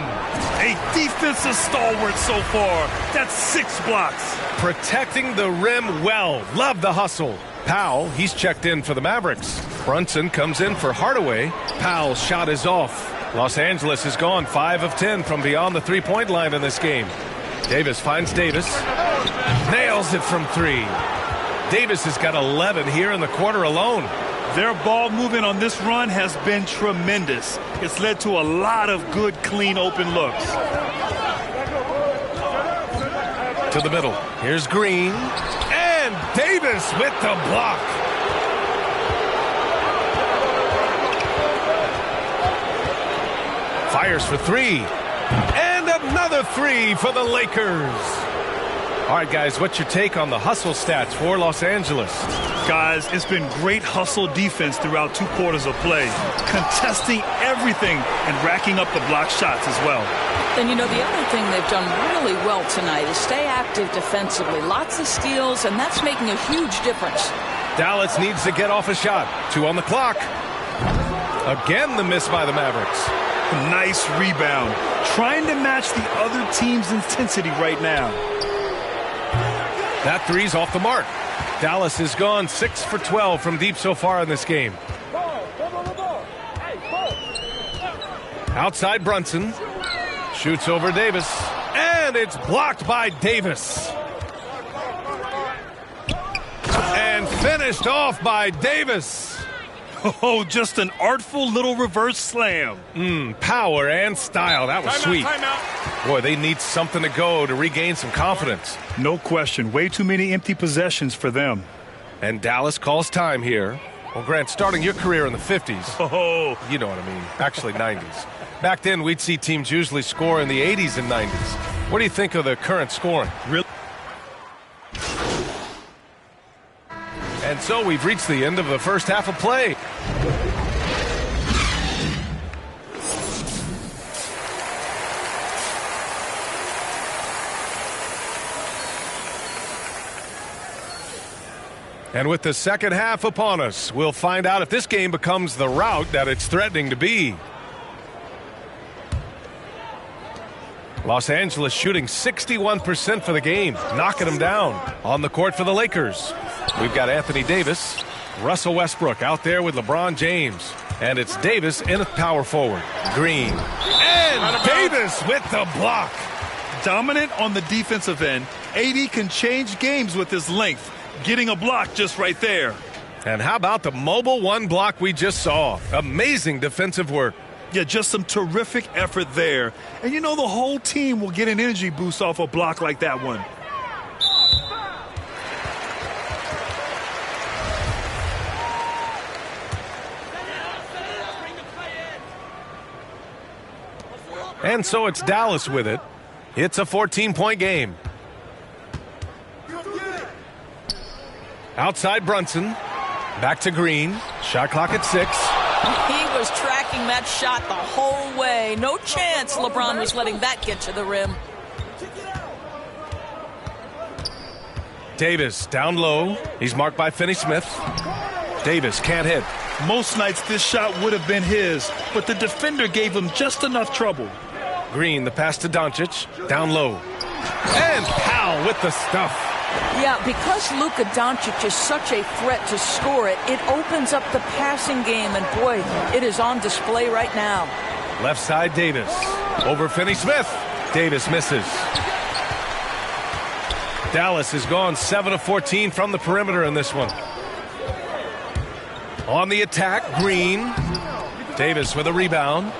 S9: A defensive stalwart so far. That's 6 blocks.
S8: Protecting the rim well. Love the hustle. Powell, he's checked in for the Mavericks. Brunson comes in for Hardaway. Powell's shot is off. Los Angeles has gone 5 of 10 from beyond the three-point line in this game. Davis finds Davis. Nails it from 3. Davis has got 11 here in the quarter alone.
S9: Their ball movement on this run has been tremendous. It's led to a lot of good, clean, open looks.
S8: To the middle. Here's Green. And Davis with the block. Fires for 3. And another 3 for the Lakers. All right, guys, what's your take on the hustle stats for Los Angeles?
S9: Guys, it's been great hustle defense throughout 2 quarters of play, contesting everything and racking up the block shots as well.
S10: And, you know, the other thing they've done really well tonight is stay active defensively. Lots of steals, and that's making a huge difference.
S8: Dallas needs to get off a shot. 2 on the clock. Again, the miss by the Mavericks.
S9: Nice rebound. Trying to match the other team's intensity right now.
S8: That 3's off the mark. Dallas has gone 6 for 12 from deep so far in this game. Outside Brunson. Shoots over Davis. And it's blocked by Davis. And finished off by Davis.
S9: Oh, just an artful little reverse slam.
S8: Power and style. That was sweet. Boy, they need something to go to regain some confidence.
S9: No question. Way too many empty possessions for them.
S8: And Dallas calls time here. Well, Grant, starting your career in the 50s.
S9: Oh,
S8: you know what I mean. Actually, 90s. Back then, we'd see teams usually score in the 80s and 90s. What do you think of the current scoring?
S9: really?
S8: And so we've reached the end of the first half of play. And with the second half upon us, we'll find out if this game becomes the rout that it's threatening to be. Los Angeles shooting 61% for the game, knocking them down. On the court for the Lakers, we've got Anthony Davis, Russell Westbrook out there with LeBron James. And it's Davis in a power forward. Green. And Davis with the block.
S9: Dominant on the defensive end. AD can change games with his length. Getting a block just right there.
S8: And how about the mobile one block we just saw? Amazing defensive work.
S9: Yeah, just some terrific effort there. And you know the whole team will get an energy boost off a block like that one.
S8: And so it's Dallas with it. It's a 14-point game. Outside Brunson. Back to Green. Shot clock at 6.
S10: He was tracking that shot the whole way. No chance LeBron was letting that get to the rim.
S8: Davis down low. He's marked by Finney-Smith. Davis can't hit.
S9: Most nights this shot would have been his, but the defender gave him just enough trouble.
S8: Green, the pass to Doncic. Down low. And Powell with the stuff.
S10: Yeah, because Luka Doncic is such a threat to score it, it opens up the passing game, and boy, it is on display right now.
S8: Left side, Davis. Over Finney-Smith. Davis misses. Dallas has gone 7 of 14 from the perimeter in this one. On the attack, Green. Davis with a rebound.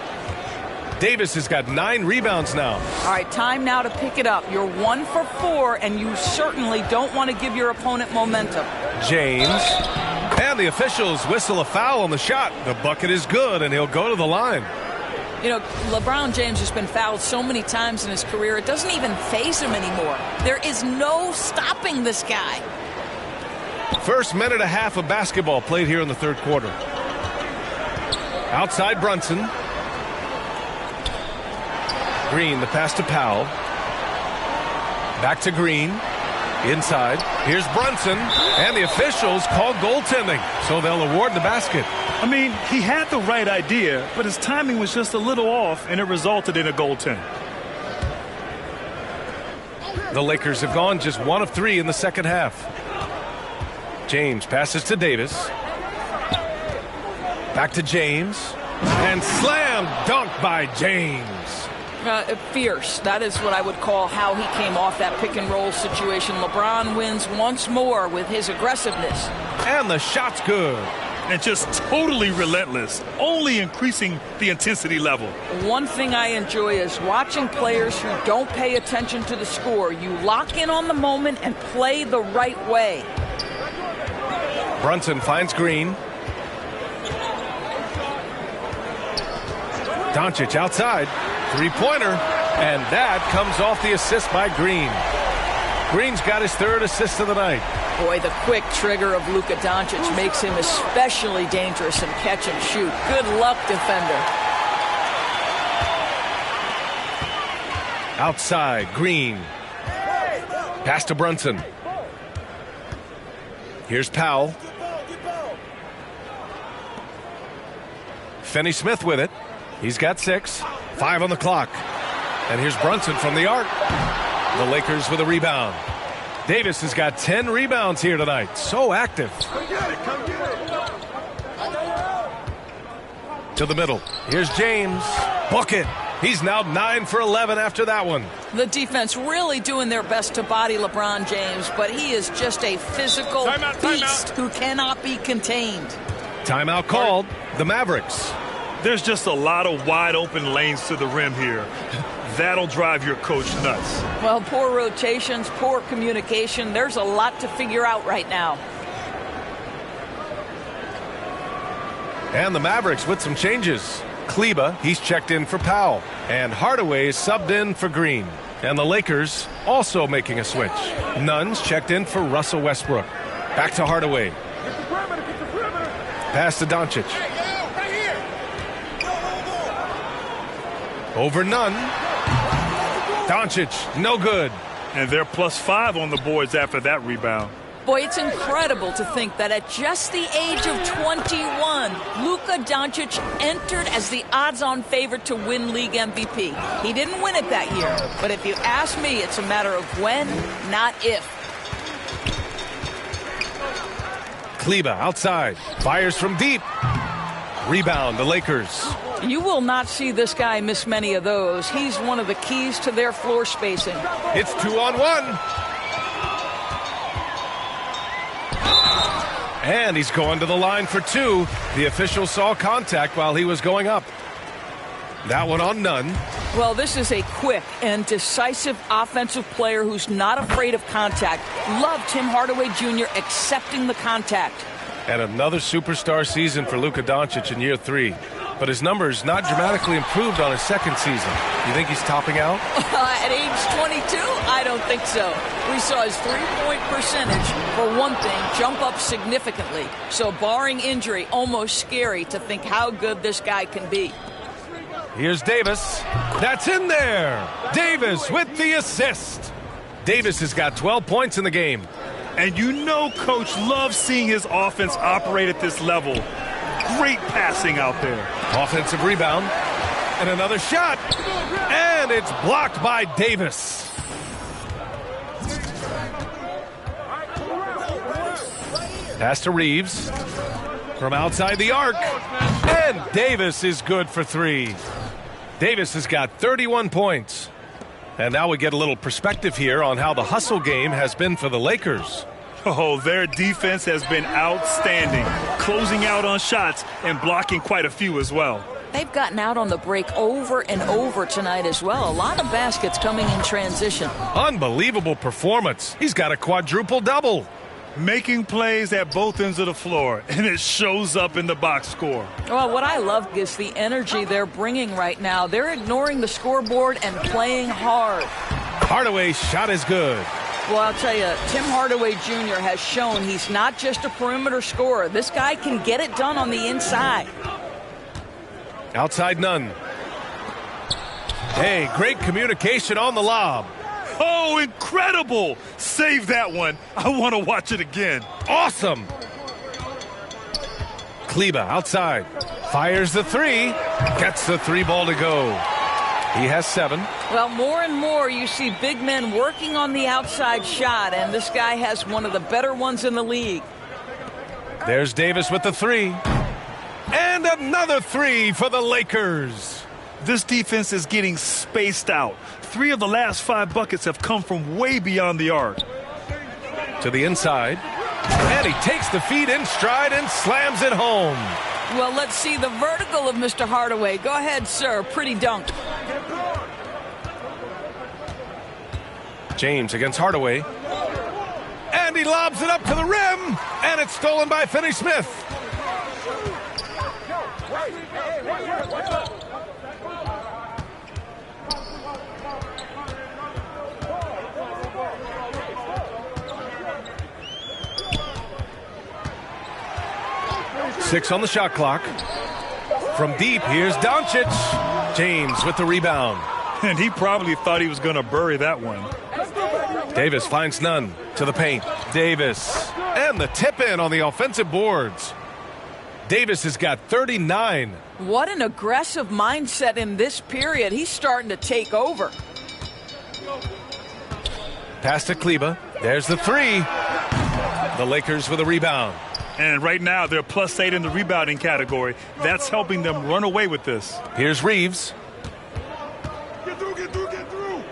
S8: Davis has got 9 rebounds now.
S10: All right, time now to pick it up. You're 1 for 4, and you certainly don't want to give your opponent momentum.
S8: James. And the officials whistle a foul on the shot. The bucket is good, and he'll go to the line.
S10: You know, LeBron James has been fouled so many times in his career, it doesn't even faze him anymore. There is no stopping this guy.
S8: First minute and a half of basketball played here in the third quarter. Outside Brunson. Green, the pass to Powell. Back to Green. Inside. Here's Brunson. And the officials call goaltending, so they'll award the basket.
S9: I mean, he had the right idea, but his timing was just a little off, and it resulted in a goaltend.
S8: The Lakers have gone just 1 of 3 in the second half. James passes to Davis. Back to James. And slam dunk by James.
S10: Fierce. That is what I would call how he came off that pick and roll situation. LeBron wins once more with his aggressiveness.
S8: And the shot's good.
S9: And just totally relentless, only increasing the intensity level.
S10: One thing I enjoy is watching players who don't pay attention to the score. You lock in on the moment and play the right way.
S8: Brunson finds Green. Doncic outside. Three-pointer. And that comes off the assist by Green. Green's got his 3rd assist of the night.
S10: Boy, the quick trigger of Luka Doncic makes him especially dangerous in catch and shoot. Good luck, defender.
S8: Outside, Green. Pass to Brunson. Here's Powell. Finney-Smith with it. He's got 6. 5 on the clock. And here's Brunson from the arc. The Lakers with a rebound. Davis has got 10 rebounds here tonight. So active. To the middle. Here's James. Bucket. He's now 9 for 11 after that one.
S10: The defense really doing their best to body LeBron James, but he is just a physical beast who cannot be contained.
S8: Timeout called. The Mavericks.
S9: There's just a lot of wide open lanes to the rim here. That'll drive your coach nuts.
S10: Well, poor rotations, poor communication. There's a lot to figure out right now.
S8: And the Mavericks with some changes. Kleba, he's checked in for Powell. And Hardaway is subbed in for Green. And the Lakers also making a switch. Nunn's checked in for Russell Westbrook. Back to Hardaway. Pass to Doncic. Over Nunn. Doncic, no good.
S9: And they're +5 on the boards after that rebound.
S10: Boy, it's incredible to think that at just the age of 21, Luka Doncic entered as the odds-on favorite to win league MVP. He didn't win it that year, but if you ask me, it's a matter of when, not if.
S8: Kleba outside, fires from deep. Rebound, the Lakers.
S10: You will not see this guy miss many of those. He's one of the keys to their floor spacing.
S8: It's 2-on-1. And he's going to the line for two. The official saw contact while he was going up. That one on Nunn.
S10: Well, this is a quick and decisive offensive player who's not afraid of contact. Love Tim Hardaway Jr. accepting the contact.
S8: And another superstar season for Luka Doncic in year 3. But his numbers not dramatically improved on his second season. You think he's topping out?
S10: At age 22? I don't think so. We saw his three-point percentage, for one thing, jump up significantly. So barring injury, almost scary to think how good this guy can be.
S8: Here's Davis. That's in there. Davis with the assist. Davis has got 12 points in the game.
S9: And you know Coach loves seeing his offense operate at this level. Great passing out there.
S8: Offensive rebound. And another shot. And it's blocked by Davis. Pass to Reeves. From outside the arc. And Davis is good for 3. Davis has got 31 points. And now we get a little perspective here on how the hustle game has been for the Lakers.
S9: Oh, their defense has been outstanding, closing out on shots and blocking quite a few as well.
S10: They've gotten out on the break over and over tonight as well. A lot of baskets coming in transition.
S8: Unbelievable performance. He's got a quadruple double.
S9: Making plays at both ends of the floor, and it shows up in the box score.
S10: Well, what I love is the energy they're bringing right now. They're ignoring the scoreboard and playing hard.
S8: Hardaway's shot is good.
S10: Well, I'll tell you, Tim Hardaway Jr. has shown he's not just a perimeter scorer. This guy can get it done on the inside.
S8: Outside Nunn. Hey, great communication on the lob.
S9: Oh, incredible! Save that one. I want to watch it again.
S8: Awesome. Kleba outside. Fires the 3. Gets the 3 ball to go. He has 7.
S10: Well, more and more you see big men working on the outside shot, and this guy has one of the better ones in the league.
S8: There's Davis with the 3. And another 3 for the Lakers.
S9: This defense is getting spaced out. 3 of the last 5 buckets have come from way beyond the arc.
S8: To the inside. And he takes the feed in stride and slams it home.
S10: Well, let's see the vertical of Mr. Hardaway. Go ahead, sir. Pretty dunk.
S8: James against Hardaway. And he lobs it up to the rim. And it's stolen by Finney-Smith. Six on the shot clock. From deep, here's Doncic. James with the rebound.
S9: And he probably thought he was going to bury that one.
S8: Davis finds Nunn to the paint. Davis. And the tip in on the offensive boards. Davis has got 39.
S10: What an aggressive mindset in this period. He's starting to take over.
S8: Pass to Kleba. There's the 3. The Lakers with a rebound.
S9: And right now they're +8 in the rebounding category. That's helping them run away with this.
S8: Here's Reeves.
S9: Get through.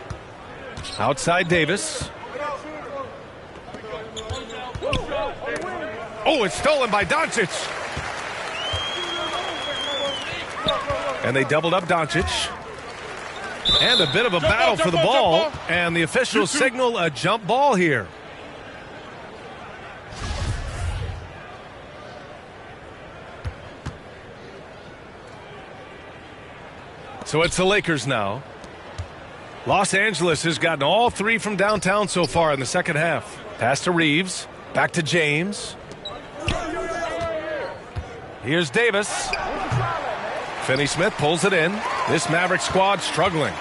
S8: Outside Davis. Oh, it's stolen by Doncic. And they doubled up Doncic. And a bit of a battle for the ball. And the officials signal a jump ball here. So it's the Lakers now. Los Angeles has gotten all three from downtown so far in the second half. Pass to Reeves. Back to James. Here's Davis. Finney-Smith pulls it in. This Maverick squad struggling.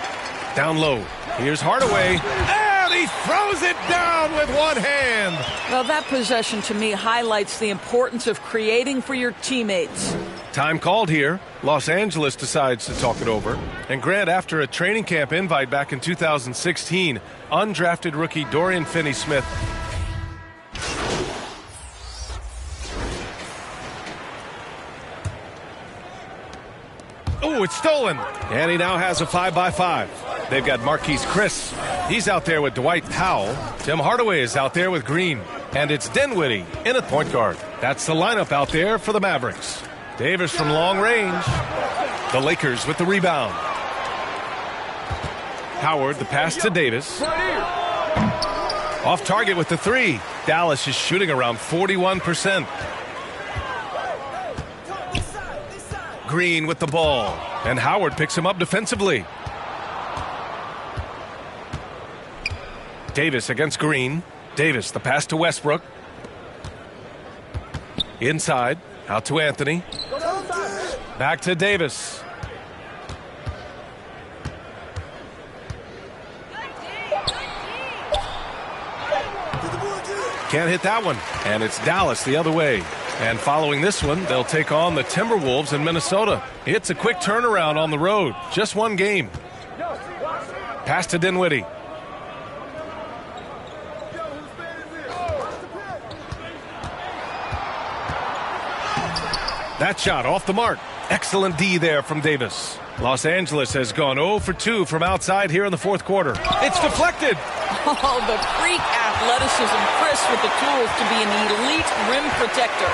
S8: Down low. Here's Hardaway. And he throws it down with one hand.
S10: Well, that possession to me highlights the importance of creating for your teammates.
S8: Time called here. Los Angeles decides to talk it over. And Grant, after a training camp invite back in 2016, undrafted rookie Dorian Finney-Smith oh, it's stolen. And he now has a 5-by-5. They've got Marquise Chris. He's out there with Dwight Powell. Tim Hardaway is out there with Green. And it's Dinwiddie in at point guard. That's the lineup out there for the Mavericks. Davis from long range. The Lakers with the rebound. Howard, the pass to Davis. Off target with the three. Dallas is shooting around 41%. Green with the ball. And Howard picks him up defensively. Davis against Green. Davis, the pass to Westbrook. Inside. Out to Anthony. Back to Davis. Can't hit that one. And it's Dallas the other way. And following this one, they'll take on the Timberwolves in Minnesota. It's a quick turnaround on the road. Just one game. Pass to Dinwiddie. That shot off the mark. Excellent D there from Davis. Los Angeles has gone 0 for 2 from outside here in the fourth quarter. It's deflected.
S10: Oh, the freak athleticism. Chris with the tools to be an elite rim protector.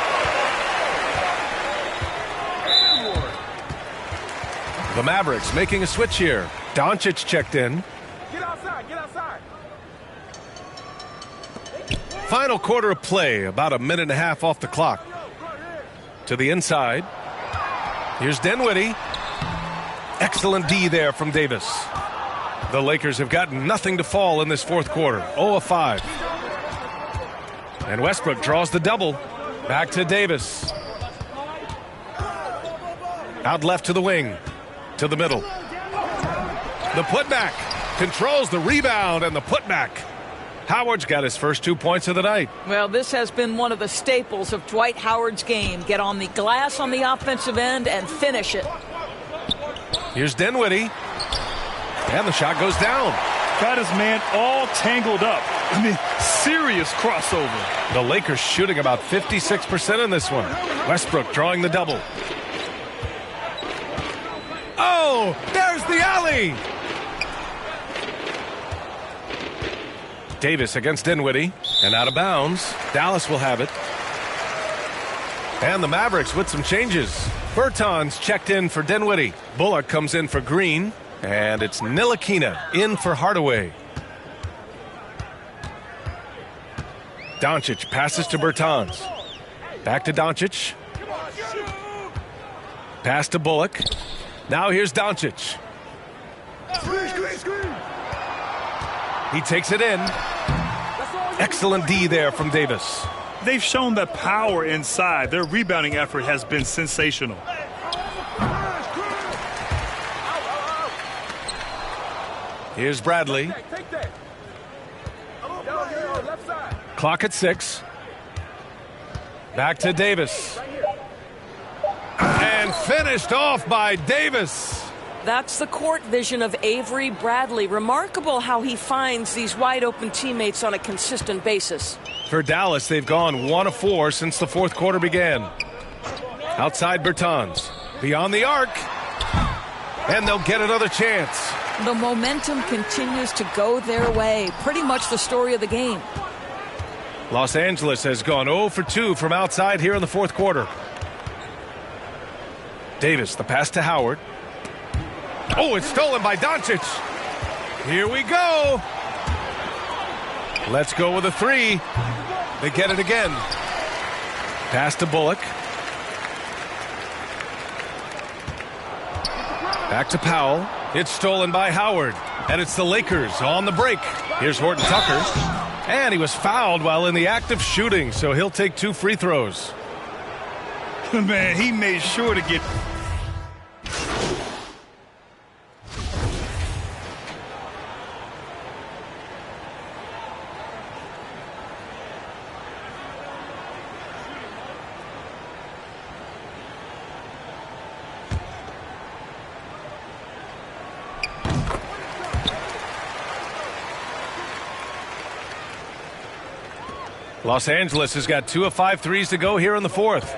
S8: The Mavericks making a switch here. Doncic checked in.
S9: Get outside, get outside.
S8: Final quarter of play, about a minute and a half off the clock. To the inside. Here's Dinwiddie. Excellent D there from Davis. The Lakers have gotten nothing to fall in this fourth quarter. 0 of 5. And Westbrook draws the double. Back to Davis. Out left to the wing. To the middle. The putback. Controls the rebound and the putback. Howard's got his first 2 points of the night.
S10: Well, this has been one of the staples of Dwight Howard's game. Get on the glass on the offensive end and finish it.
S8: Here's Dinwiddie. And the shot goes down.
S9: Got his man all tangled up. I mean, serious crossover.
S8: The Lakers shooting about 56% in this one. Westbrook drawing the double. Oh, there's the alley. Davis against Dinwiddie. And out of bounds. Dallas will have it. And the Mavericks with some changes. Bertans checked in for Dinwiddie. Bullock comes in for Green. And it's Ntilikina in for Hardaway. Doncic passes to Bertans. Back to Doncic. Pass to Bullock. Now here's Doncic. He takes it in. Excellent D there from Davis.
S9: They've shown that power inside. Their rebounding effort has been sensational.
S8: Here's Bradley. Clock at 6. Back to Davis. And finished off by Davis.
S10: That's the court vision of Avery Bradley. Remarkable how he finds these wide open teammates on a consistent basis.
S8: For Dallas, they've gone 1 of 4 since the fourth quarter began. Outside Bertans. Beyond the arc. And they'll get another chance.
S10: The momentum continues to go their way. Pretty much the story of the game.
S8: Los Angeles has gone 0 for 2 from outside here in the fourth quarter. Davis, the pass to Howard. Oh, it's stolen by Doncic. Here we go. Let's go with a 3. They get it again. Pass to Bullock. Back to Powell. It's stolen by Howard. And it's the Lakers on the break. Here's Horton Tucker. And he was fouled while in the act of shooting, so he'll take 2 free throws.
S9: Man, he made sure to get...
S8: Los Angeles has got 2 of 5 threes to go here in the fourth.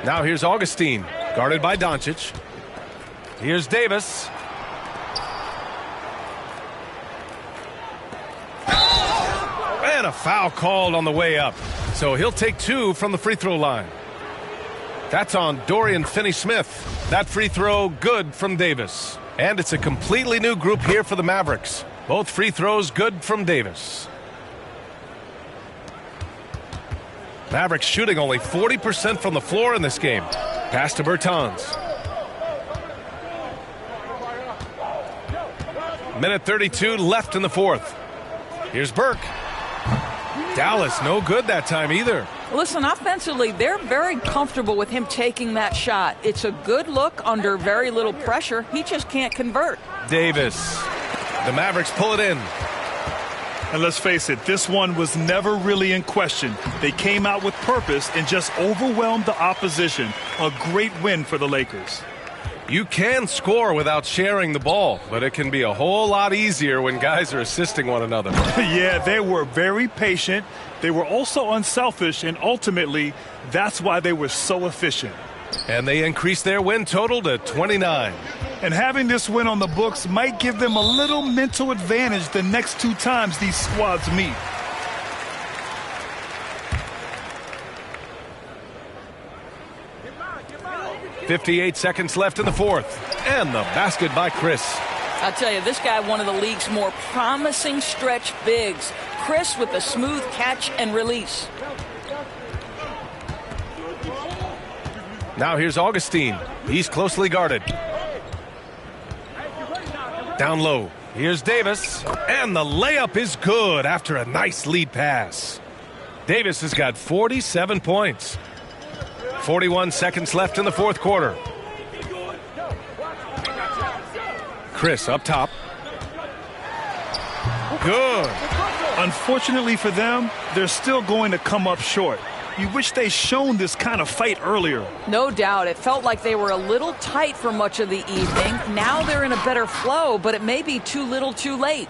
S8: Now here's Augustine, guarded by Doncic. Here's Davis. And a foul called on the way up. So he'll take 2 from the free throw line. That's on Dorian Finney-Smith. That free throw good from Davis. And it's a completely new group here for the Mavericks. Both free throws good from Davis. Mavericks shooting only 40% from the floor in this game. Pass to Bertans. Minute 32 left in the fourth. Here's Burke. Dallas no good that time either.
S10: Listen, offensively, they're very comfortable with him taking that shot. It's a good look under very little pressure. He just can't convert.
S8: Davis. The Mavericks pull it in.
S9: And let's face it, this one was never really in question. They came out with purpose and just overwhelmed the opposition. A great win for the Lakers.
S8: You can score without sharing the ball, but it can be a whole lot easier when guys are assisting one another.
S9: Yeah, they were very patient. They were also unselfish, and ultimately, that's why they were so efficient.
S8: And they increased their win total to 29.
S9: And having this win on the books might give them a little mental advantage the next 2 times these squads meet.
S8: .58 seconds left in the fourth. And the basket by Chris.
S10: I'll tell you, this guy, one of the league's more promising stretch bigs. Chris with a smooth catch and release.
S8: Now here's Augustine. He's closely guarded. Down low. Here's Davis. And the layup is good after a nice lead pass. Davis has got 47 points. 41 seconds left in the fourth quarter. Chris up top. Good.
S9: Unfortunately for them, they're still going to come up short. You wish they'd shown this kind of fight earlier.
S10: No doubt. It felt like they were a little tight for much of the evening. Now they're in a better flow, but it may be too little too late.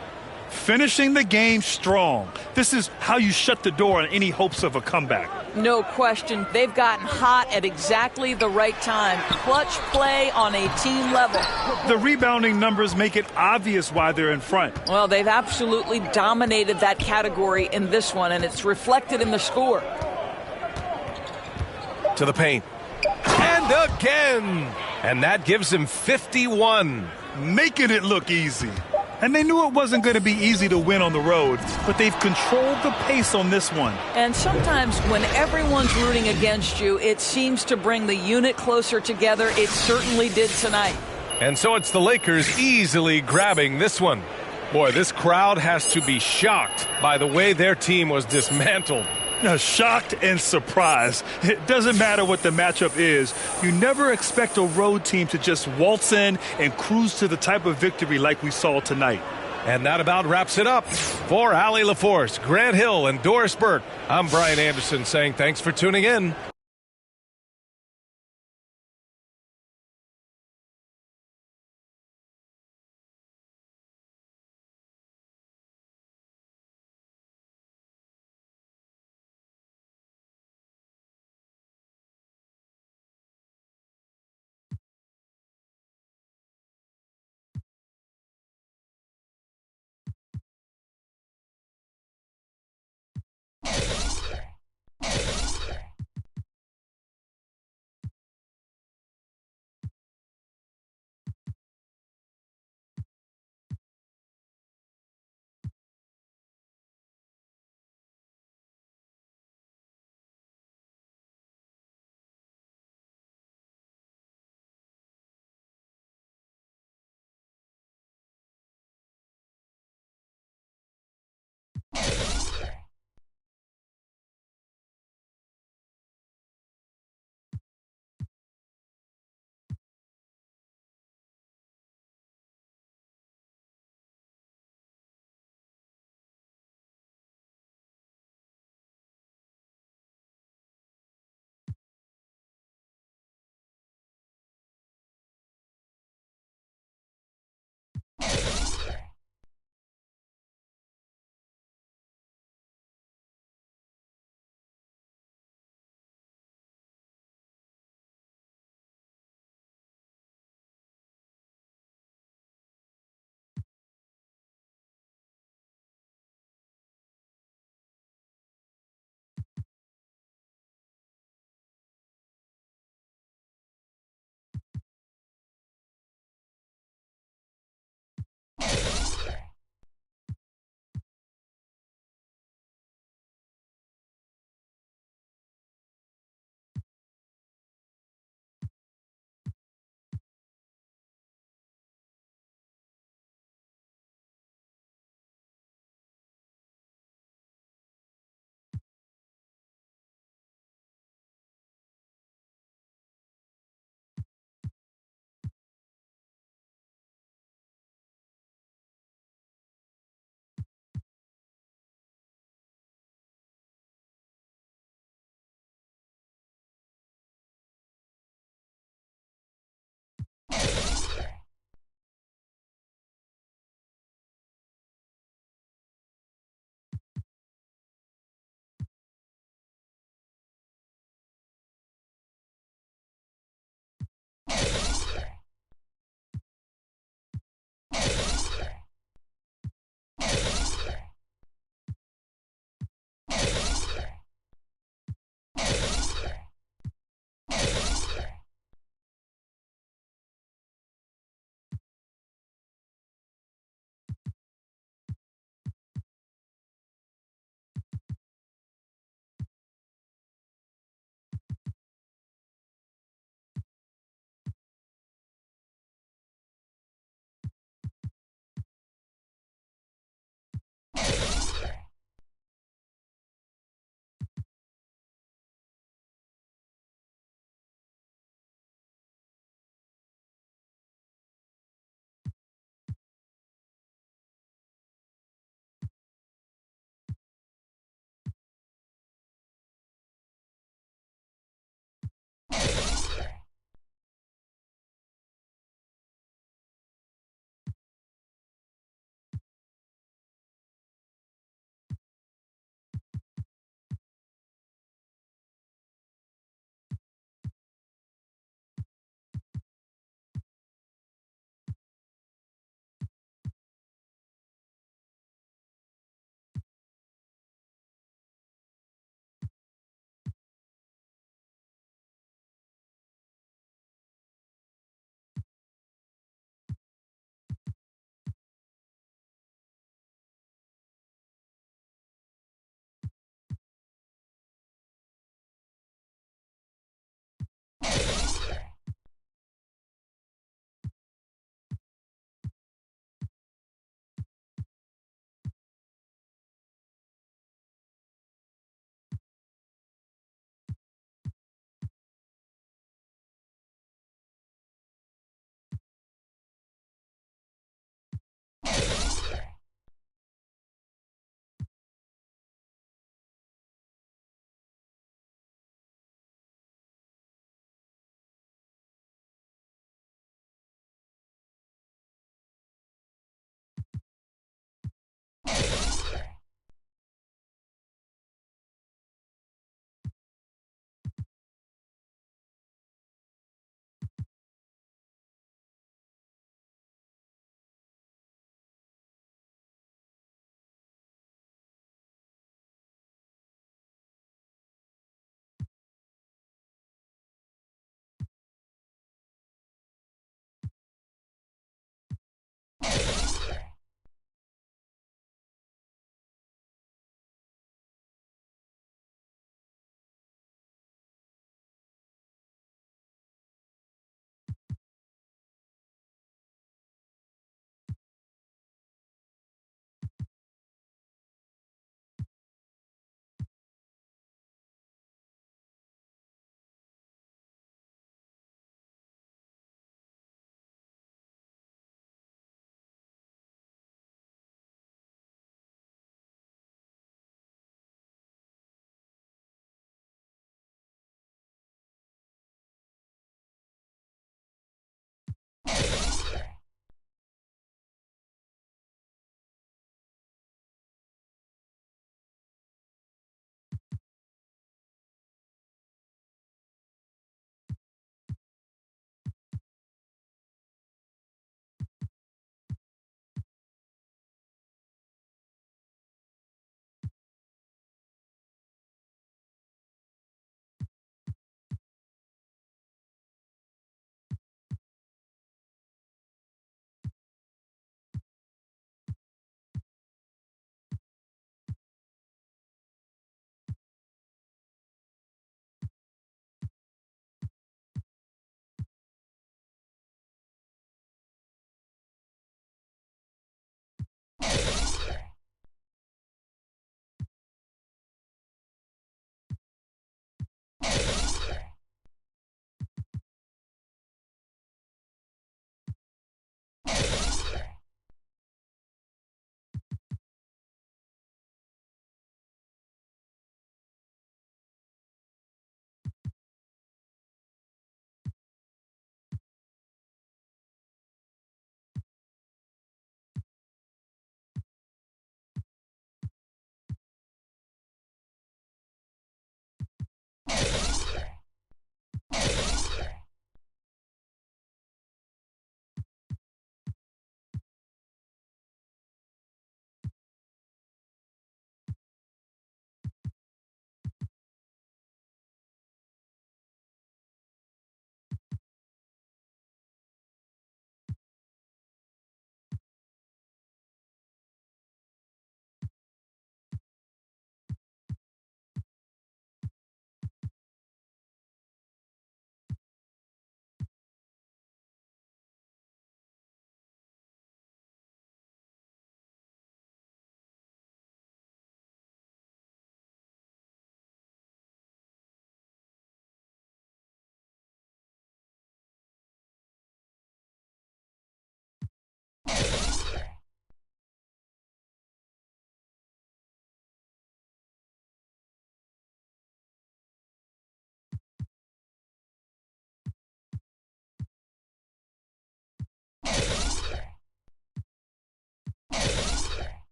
S9: Finishing the game strong. This is how you shut the door on any hopes of a comeback.
S10: No question. They've gotten hot at exactly the right time. Clutch play on a team level.
S9: The rebounding numbers make it obvious why they're in front.
S10: Well, they've absolutely dominated that category in this one, and it's reflected in the score.
S8: To the paint. And again. And that gives him 51.
S9: Making it look easy. And they knew it wasn't going to be easy to win on the road, but they've controlled the pace on this one.
S10: And sometimes when everyone's rooting against you, it seems to bring the unit closer together. It certainly did tonight.
S8: And so it's the Lakers easily grabbing this one. Boy, this crowd has to be shocked by the way their team was dismantled.
S9: Shocked and surprised. It doesn't matter what the matchup is. You never expect a road team to just waltz in and cruise to the type of victory like we saw tonight.
S8: And that about wraps it up. For Allie LaForce, Grant Hill, and Doris Burke, I'm Brian Anderson saying thanks for tuning in.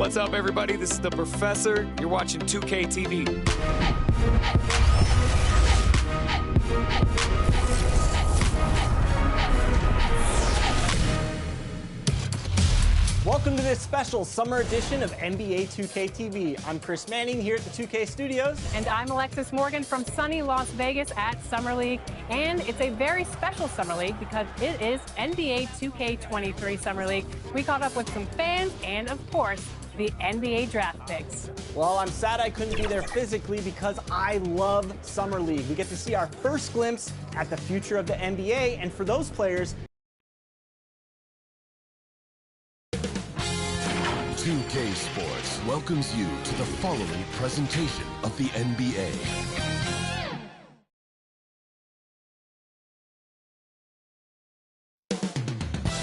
S12: What's up, everybody? This is the Professor. You're watching 2K TV.
S13: Welcome to this special summer edition of NBA 2K TV. I'm Chris Manning here at the 2K Studios.
S14: And I'm Alexis Morgan from sunny Las Vegas at Summer League. And it's a very special Summer League because it is NBA 2K23 Summer League. We caught up with some fans and, of course, the NBA draft picks.
S13: Well, I'm sad I couldn't be there physically because I love Summer League. We get to see our first glimpse at the future of the NBA, and for those players,
S15: 2K Sports welcomes you to the following presentation of the NBA.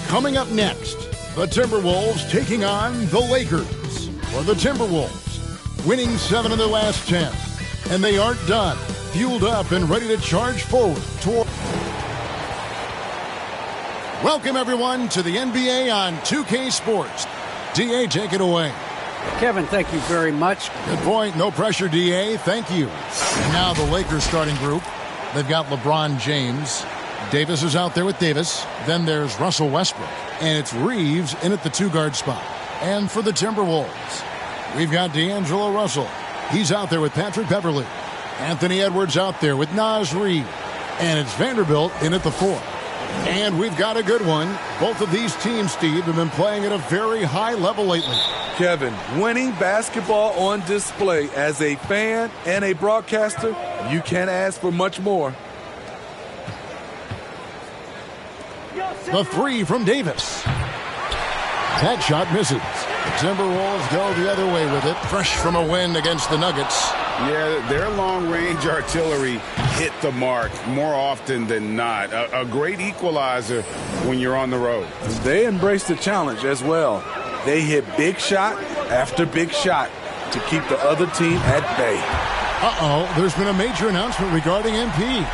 S1: Coming up next, the Timberwolves taking on the Lakers. For the Timberwolves, winning 7 of their last 10. And they aren't done. Fueled up and ready to charge forward toward... Welcome, everyone, to the NBA on 2K Sports. DA, take it away.
S2: Kevin, thank you very much.
S1: Good point. No pressure, DA. Thank you. And now the Lakers starting group. They've got LeBron James. Davis is out there with Davis. Then there's Russell Westbrook. And it's Reeves in at the 2-guard spot. And for the Timberwolves, we've got D'Angelo Russell. He's out there with Patrick Beverley. Anthony Edwards out there with Naz Reid. And it's Vanderbilt in at the 4. And we've got a good one. Both of these teams, Steve, have been playing at a very high level lately.
S16: Kevin, winning basketball on display as a fan and a broadcaster, you can't ask for much more.
S1: The 3 from Davis. That shot misses. The Timberwolves go the other way with it. Fresh from a win against the Nuggets.
S4: Yeah, their long-range artillery hit the mark more often than not. A great equalizer when you're on the road.
S16: They embrace the challenge as well. They hit big shot after big shot to keep the other team at bay.
S1: Uh-oh, there's been a major announcement regarding MP.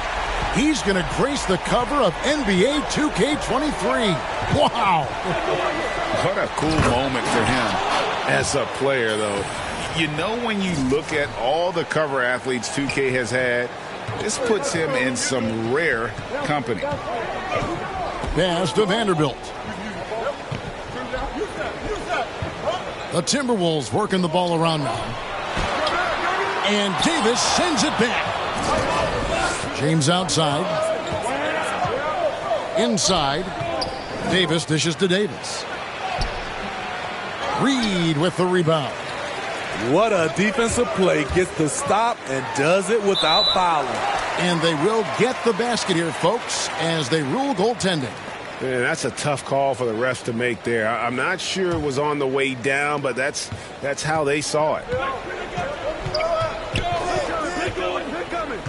S1: He's going to grace the cover of NBA 2K23. Wow.
S4: What a cool moment for him as a player, though. You know, when you look at all the cover athletes 2K has had, this puts him in some rare company.
S1: Pass to Vanderbilt. The Timberwolves working the ball around now. And Davis sends it back. James outside. Inside. Davis dishes to Davis. Reed with the rebound.
S16: What a defensive play. Gets the stop and does it without fouling.
S1: And they will get the basket here, folks, as they rule goaltending.
S5: Man, that's a tough call for the refs to make there. I'm not sure it was on the way down, but that's how they saw it.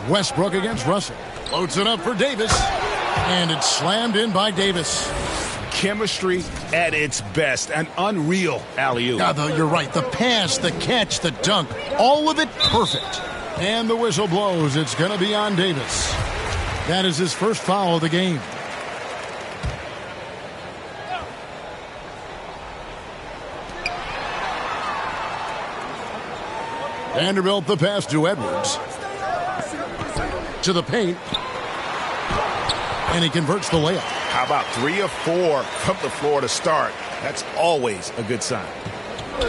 S1: Westbrook against Russell. Floats it up for Davis. And it's slammed in by Davis.
S5: Chemistry at its best. An unreal alley-oop.
S1: You're right. The pass, the catch, the dunk, all of it perfect. And the whistle blows. It's going to be on Davis. That is his first foul of the game. Vanderbilt the pass to Edwards. To the paint. And he converts the layup.
S5: How about 3 of 4 from the floor to start? That's always a good sign.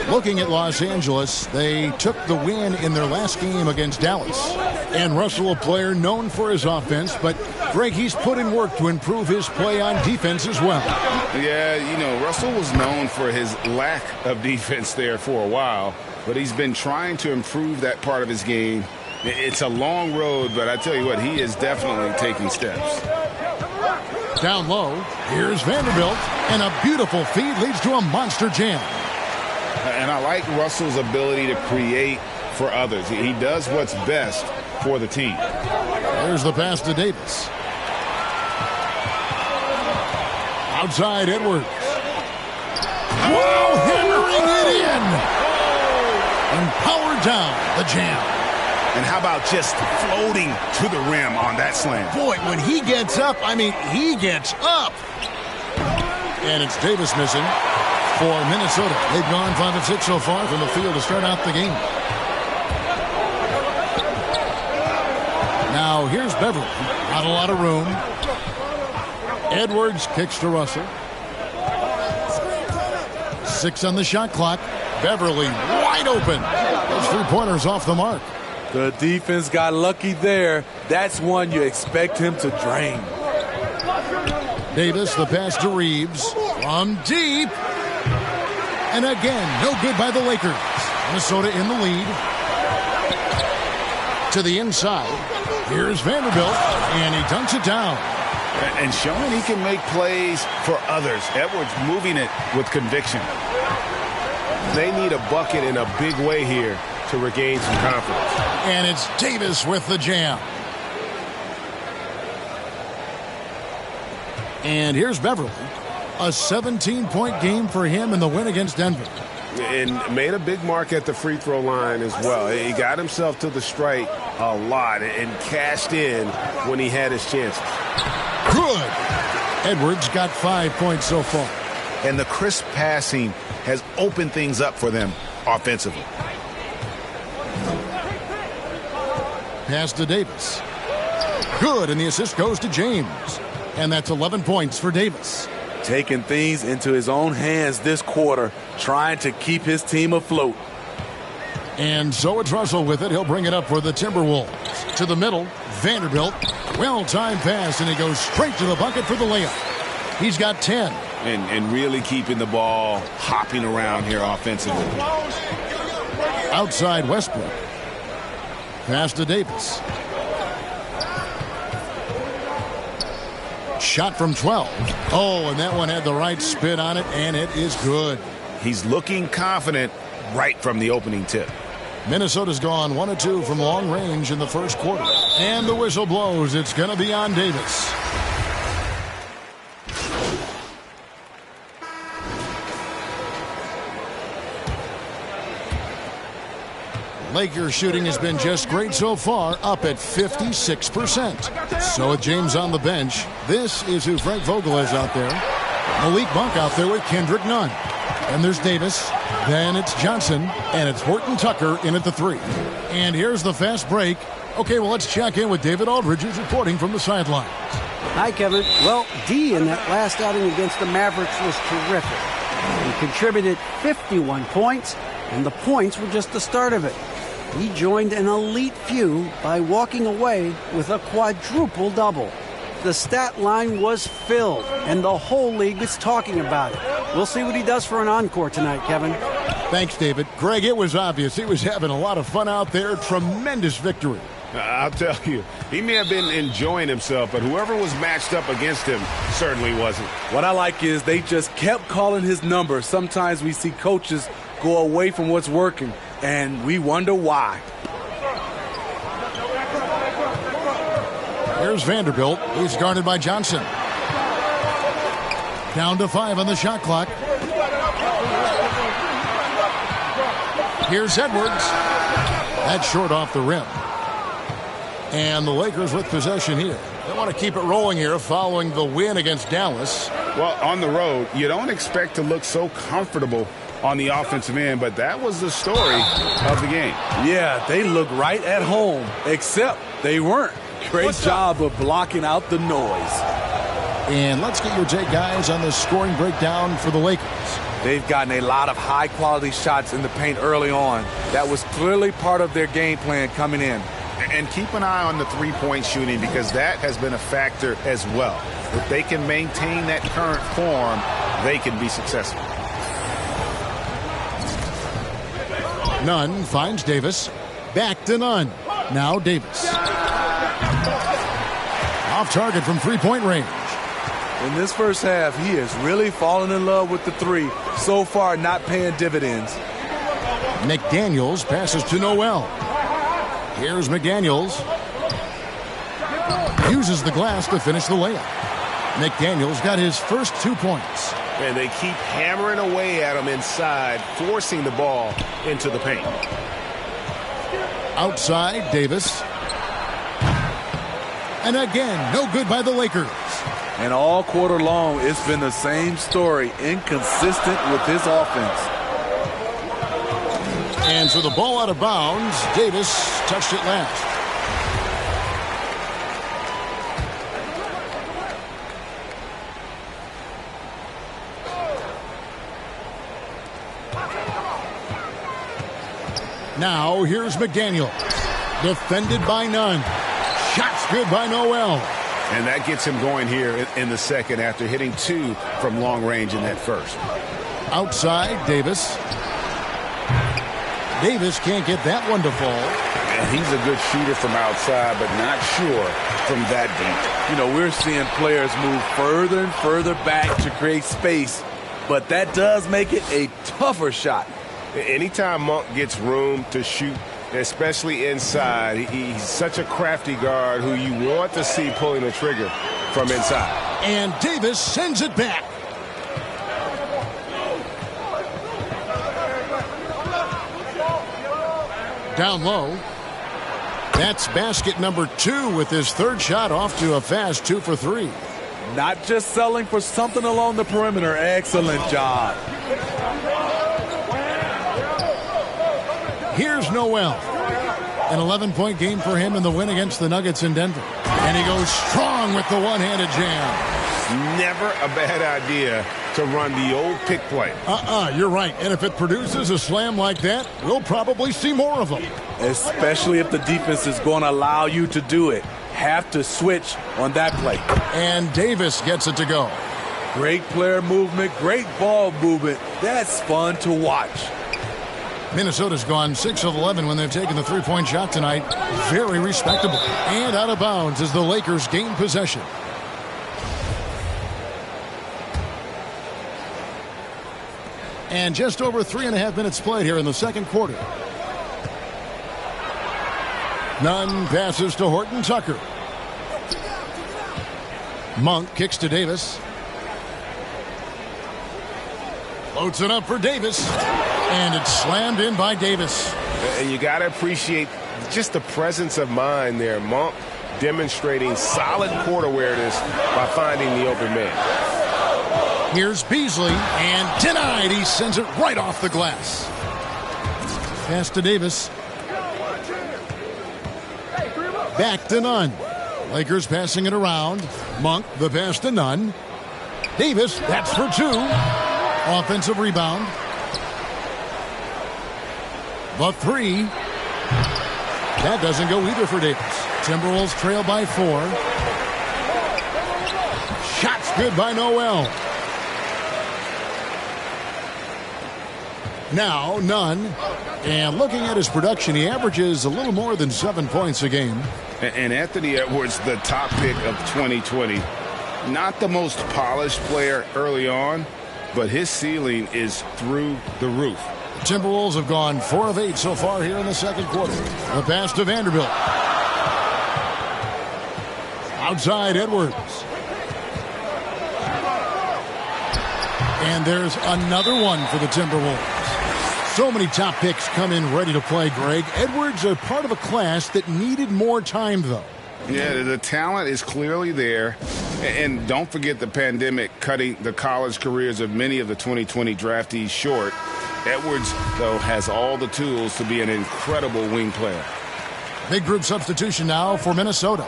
S1: Looking at Los Angeles, they took the win in their last game against Dallas. And Russell, a player known for his offense, but Greg, he's put in work to improve his play on defense as well.
S4: Yeah, you know, Russell was known for his lack of defense there for a while, but he's been trying to improve that part of his game. It's a long road, but I tell you what, he is definitely taking steps.
S1: Down low, here's Vanderbilt, and a beautiful feed leads to a monster jam.
S4: And I like Russell's ability to create for others. He does what's best for the team.
S1: There's the pass to Davis. Outside Edwards. Wow, hammering it in. And powered down the jam.
S5: And how about just floating to the rim on that slam?
S1: Boy, when he gets up, I mean, he gets up. And it's Davis missing. for Minnesota. They've gone 5 of 6 so far from the field to start out the game. Now here's Beverly. Not a lot of room. Edwards kicks to Russell. 6 on the shot clock. Beverly wide open. Those 3-pointers off the mark.
S16: The defense got lucky there. That's one you expect him to drain.
S1: Davis, the pass to Reeves. From deep. And again, no good by the Lakers. Minnesota in the lead. To the inside. Here's Vanderbilt. And he dunks it down.
S4: And showing he can make plays for others. Edwards moving it with conviction.
S5: They need a bucket in a big way here to regain some confidence.
S1: And it's Davis with the jam. And here's Beverly. A 17-point game for him in the win against Denver.
S5: And made a big mark at the free throw line as well. He got himself to the strike a lot and cashed in when he had his chances.
S1: Good. Edwards got 5 points so far.
S4: And the crisp passing has opened things up for them offensively.
S1: Pass to Davis. Good, and the assist goes to James. And that's 11 points for Davis.
S16: Taking things into his own hands this quarter, trying to keep his team afloat.
S1: And so it's Russell with it. He'll bring it up for the Timberwolves. To the middle, Vanderbilt. Well-timed pass, and he goes straight to the bucket for the layup. He's got 10.
S4: And really keeping the ball hopping around here offensively.
S1: Outside Westbrook. Pass to Davis. Shot from 12. Oh, and that one had the right spin on it, and it is good.
S4: He's looking confident right from the opening tip.
S1: Minnesota's gone 1 of 2 from long range in the first quarter. And the whistle blows. It's going to be on Davis. Lakers shooting has been just great so far, up at 56%. So with James on the bench, this is who Frank Vogel is out there. Malik Monk out there with Kendrick Nunn. And there's Davis. Then it's Johnson. And it's Horton Tucker in at the 3. And here's the fast break. Okay, well, let's check in with David Aldridge, who's reporting from the sidelines.
S2: Hi, Kevin. Well, D in that last outing against the Mavericks was terrific. He contributed 51 points, and the points were just the start of it. He joined an elite few by walking away with a quadruple-double. The stat line was filled, and the whole league is talking about it. We'll see what he does for an encore tonight, Kevin.
S1: Thanks, David. Greg, it was obvious. He was having a lot of fun out there. Tremendous victory.
S5: I'll tell you, he may have been enjoying himself, but whoever was matched up against him certainly wasn't.
S16: What I like is they just kept calling his number. Sometimes we see coaches go away from what's working, and we wonder why.
S1: Here's Vanderbilt. He's guarded by Johnson. Down to 5 on the shot clock. Here's Edwards. That's short off the rim. And the Lakers with possession here. They want to keep it rolling here following the win against Dallas.
S4: Well, on the road, you don't expect to look so comfortable on the offensive end, but that was the story of the game.
S16: Yeah, they look right at home, except they weren't. Great job of blocking out the noise.
S1: And let's get your take, guys, on the scoring breakdown for the Lakers.
S16: They've gotten a lot of high-quality shots in the paint early on. That was clearly part of their game plan coming in.
S4: And keep an eye on the three-point shooting because that has been a factor as well. If they can maintain that current form, they can be successful.
S1: Nunn finds Davis. Back to Nunn. Now Davis. Off target from three-point range.
S16: In this first half, he has really fallen in love with the three. So far, not paying dividends.
S1: McDaniels passes to Noel. Here's McDaniels. Uses the glass to finish the layup. McDaniels got his first 2 points.
S5: And they keep hammering away at him inside, forcing the ball into the paint.
S1: Outside, Davis. And again, no good by the Lakers.
S16: And all quarter long, it's been the same story, inconsistent with his offense.
S1: And so the ball out of bounds. Davis touched it last. Now here's McDaniel. Defended by none. Shots good by Noel.
S4: And that gets him going here in the second after hitting 2 from long range in that first.
S1: Outside, Davis. Davis can't get that one to fall.
S4: And he's a good shooter from outside, but not sure from that deep.
S16: You know, we're seeing players move further and further back to create space, but that does make it a tougher shot.
S6: Anytime Monk gets room to shoot, especially inside, he's such a crafty guard who you want to see pulling the trigger from inside.
S1: And Davis sends it back. Down low. That's basket number 2 with his third shot off to a fast 2 for 3.
S16: Not just selling for something along the perimeter. Excellent job.
S1: Here's Noel. An 11-point game for him in the win against the Nuggets in Denver. And he goes strong with the one-handed jam.
S6: Never a bad idea to run the old pick play.
S1: You're right. And if it produces a slam like that, we'll probably see more of them.
S16: Especially if the defense is going to allow you to do it. Have to switch on that play.
S1: And Davis gets it to go.
S16: Great player movement, great ball movement. That's fun to watch.
S1: Minnesota's gone 6 of 11 when they've taken the three-point shot tonight. Very respectable. And out of bounds as the Lakers gain possession. And just over 3.5 minutes played here in the second quarter. Nunn passes to Horton Tucker. Monk kicks to Davis. Floats it up for Davis. And it's slammed in by Davis.
S6: And you got to appreciate just the presence of mind there. Monk demonstrating solid court awareness by finding the open man.
S1: Here's Beasley, and denied. He sends it right off the glass. Pass to Davis. Back to Nunn. Lakers passing it around. Monk, the pass to Nunn. Davis, that's for 2. Offensive rebound. The 3. That doesn't go either for Davis. Timberwolves trail by 4. Shots good by Noel. Now Nunn. And looking at his production, he averages a little more than 7 points a game.
S4: And Anthony Edwards, the top pick of 2020. Not the most polished player early on, but his ceiling is through the roof.
S1: The Timberwolves have gone 4 of 8 so far here in the second quarter. The pass to Vanderbilt. Outside Edwards. And there's another one for the Timberwolves. So many top picks come in ready to play, Greg. Edwards are part of a class that needed more time, though.
S4: Yeah, the talent is clearly there. And don't forget the pandemic cutting the college careers of many of the 2020 draftees short. Edwards, though, has all the tools to be an incredible wing player.
S1: Big group substitution now for Minnesota.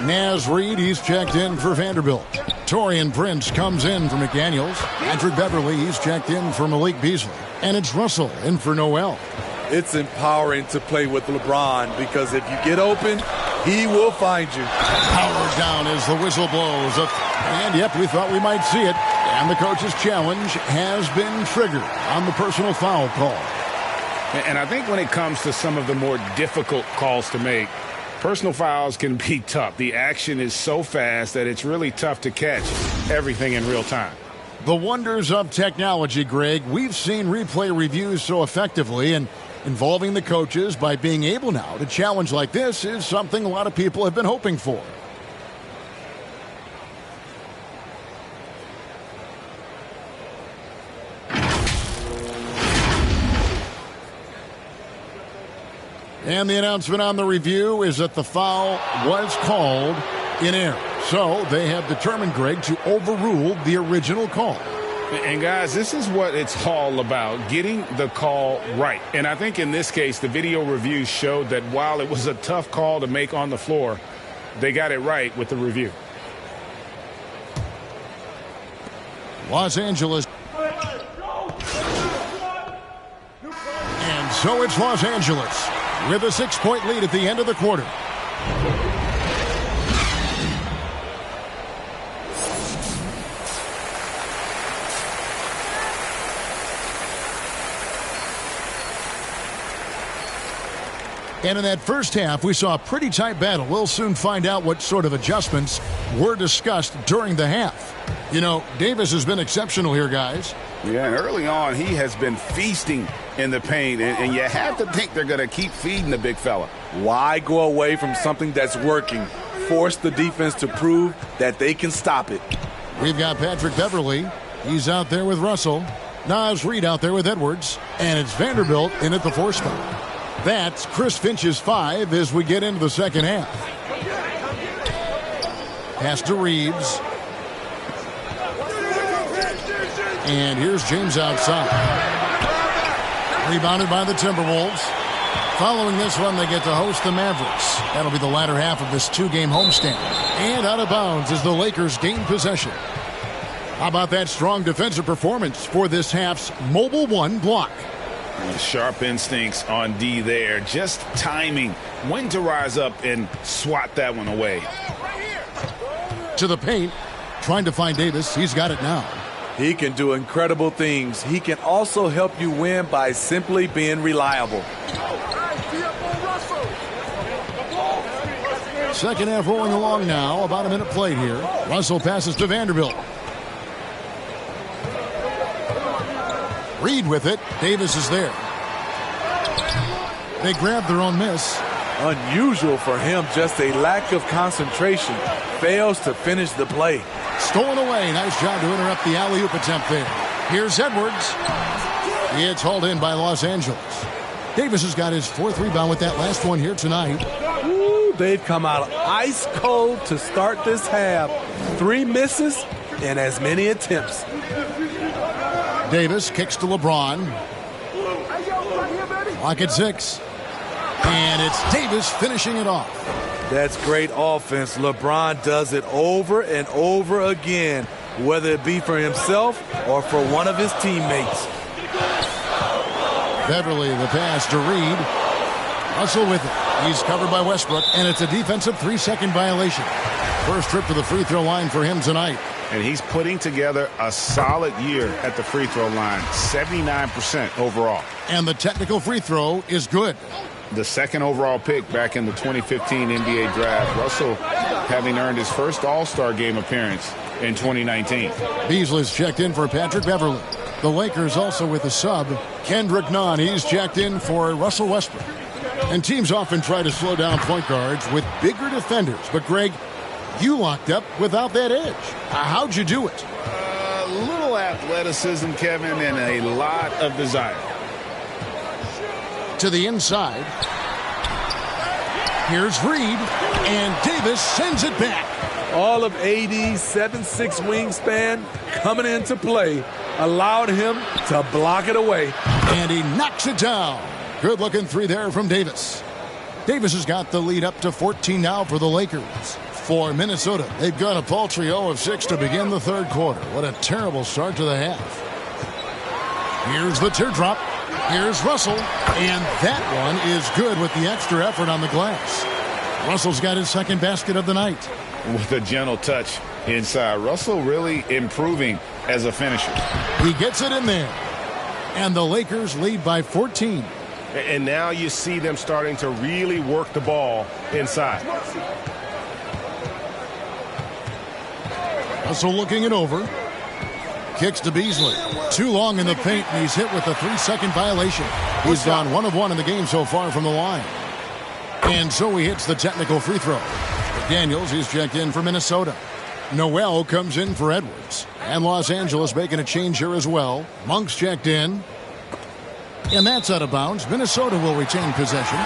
S1: Naz Reid, he's checked in for Vanderbilt. Taurean Prince comes in for McDaniels. Patrick Beverly, he's checked in for Malik Beasley. And it's Russell in for Noel.
S16: It's empowering to play with LeBron because if you get open, he will find you.
S1: Powered down as the whistle blows. And yep, we thought we might see it. And the coach's challenge has been triggered on the personal foul call.
S4: And I think when it comes to some of the more difficult calls to make, personal fouls can be tough. The action is so fast that it's really tough to catch everything in real time.
S1: The wonders of technology, Greg. We've seen replay reviews so effectively, and involving the coaches by being able now to challenge like this is something a lot of people have been hoping for. And the announcement on the review is that the foul was called in air. So they have determined, Greg, to overrule the original call.
S4: And guys, this is what it's all about, getting the call right. And I think in this case, the video review showed that while it was a tough call to make on the floor, they got it right with the review.
S1: Los Angeles. And so it's Los Angeles with a 6-point lead at the end of the quarter. And in that first half, we saw a pretty tight battle. We'll soon find out what sort of adjustments were discussed during the half. You know, Davis has been exceptional here, guys.
S4: Yeah, and early on, he has been feasting in the paint, and you have to think they're going to keep feeding the big fella.
S16: Why go away from something that's working? Force the defense to prove that they can stop it.
S1: We've got Patrick Beverley. He's out there with Russell. Naz Reid out there with Edwards. And it's Vanderbilt in at the 4 spot. That's Chris Finch's 5 as we get into the second half. Pass to Reeves. And here's James outside. Rebounded by the Timberwolves. Following this one, they get to host the Mavericks. That'll be the latter half of this 2-game homestand. And out of bounds as the Lakers gain possession. How about that strong defensive performance for this half's Mobile 1 block?
S4: Sharp instincts on D there. Just timing when to rise up and swat that one away.
S1: To the paint. Trying to find Davis. He's got it now.
S16: He can do incredible things. He can also help you win by simply being reliable.
S1: Second half rolling along now. About a minute played here. Russell passes to Vanderbilt. Reed with it. Davis is there. They grab their own miss.
S16: Unusual for him, just a lack of concentration. Fails to finish the play.
S1: Stolen away. Nice job to interrupt the alley-oop attempt there. Here's Edwards. It's hauled in by Los Angeles. Davis has got his 4th rebound with that last one here tonight.
S16: Ooh, they've come out ice cold to start this half. 3 misses and as many attempts.
S1: Davis kicks to LeBron. Clock at 6. And it's Davis finishing it off.
S16: That's great offense. LeBron does it over and over again, whether it be for himself or for one of his teammates.
S1: Beverly, the pass to Reed. Russell with it. He's covered by Westbrook, and it's a defensive 3-second violation. First trip to the free throw line for him tonight.
S4: And he's putting together a solid year at the free throw line. 79% overall.
S1: And the technical free throw is good.
S4: The 2nd overall pick back in the 2015 NBA draft. Russell having earned his first All-Star game appearance in 2019.
S1: Beasley's checked in for Patrick Beverly. The Lakers also with a sub. Kendrick Nunn, he's checked in for Russell Westbrook. And teams often try to slow down point guards with bigger defenders. But, Greg, you locked up without that edge. How'd you do it?
S4: A little athleticism, Kevin, and a lot of desire.
S1: To the inside. Here's Reed, and Davis sends it back.
S16: All of AD's 7'6" wingspan coming into play allowed him to block it away.
S1: And he knocks it down. Good-looking 3 there from Davis. Davis has got the lead up to 14 now for the Lakers. For Minnesota, they've got a paltry 0 of 6 to begin the 3rd quarter. What a terrible start to the half. Here's the teardrop. Here's Russell, and that one is good with the extra effort on the glass. Russell's got his 2nd basket of the night.
S4: With a gentle touch inside. Russell really improving as a finisher.
S1: He gets it in there. And the Lakers lead by 14.
S5: And now you see them starting to really work the ball inside.
S1: Russell looking it over. Kicks to Beasley. Too long in the paint, and he's hit with a 3-second violation. He's gone 1 of 1 in the game so far from the line. And so he hits the technical free throw. Daniels is checked in for Minnesota. Noel comes in for Edwards. And Los Angeles making a change here as well. Monk's checked in. And that's out of bounds. Minnesota will retain possession.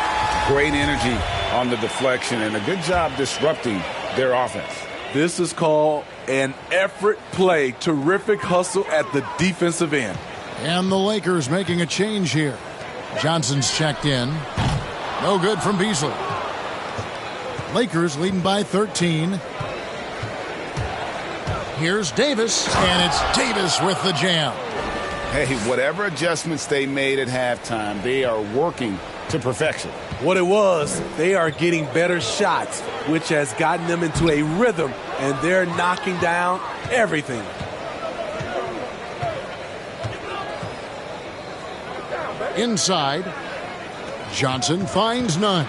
S4: Great energy on the deflection and a good job disrupting their offense.
S16: This is called an effort play. Terrific hustle at the defensive end.
S1: And the Lakers making a change here. Johnson's checked in. No good from Beasley. Lakers leading by 13. Here's Davis, and it's Davis with the jam.
S4: Hey, whatever adjustments they made at halftime, they are working to perfection.
S16: What it was, they are getting better shots, which has gotten them into a rhythm, and they're knocking down everything.
S1: Inside, Johnson finds none.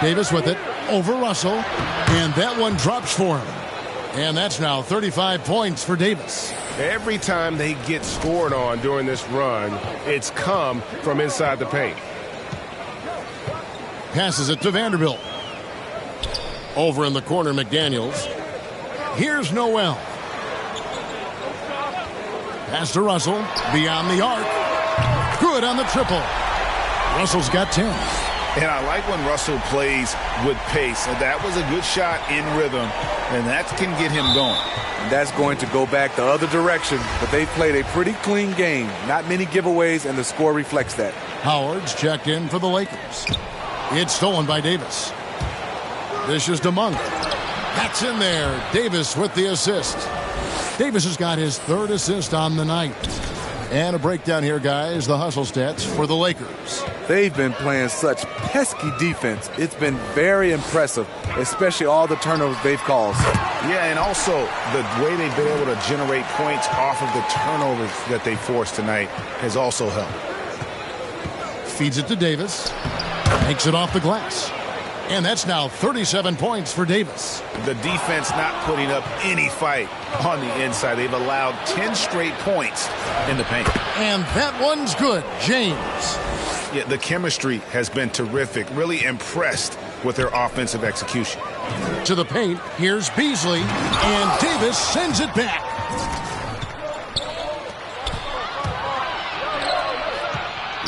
S1: Davis with it over Russell, and that one drops for him. And that's now 35 points for Davis.
S6: Every time they get scored on during this run, it's come from inside the paint.
S1: Passes it to Vanderbilt. Over in the corner, McDaniels. Here's Noel. Pass to Russell. Beyond the arc. Good on the triple. Russell's got 10.
S4: And I like when Russell plays with pace. And that was a good shot in rhythm, and that can get him going.
S16: And that's going to go back the other direction, but they played a pretty clean game. Not many giveaways, and the score reflects that.
S1: Howard's checked in for the Lakers. It's stolen by Davis. This is DeMunk. That's in there. Davis with the assist. Davis has got his third assist on the night. And a breakdown here, guys. The hustle stats for the Lakers.
S16: They've been playing such pesky defense. It's been very impressive, especially all the turnovers they've caused.
S4: Yeah, and also the way they've been able to generate points off of the turnovers that they forced tonight has also helped.
S1: Feeds it to Davis. Makes it off the glass. And that's now 37 points for Davis.
S4: The defense not putting up any fight on the inside. They've allowed 10 straight points in the paint.
S1: And that one's good. James.
S4: Yeah, the chemistry has been terrific. Really impressed with their offensive execution.
S1: To the paint, here's Beasley. And Davis sends it back.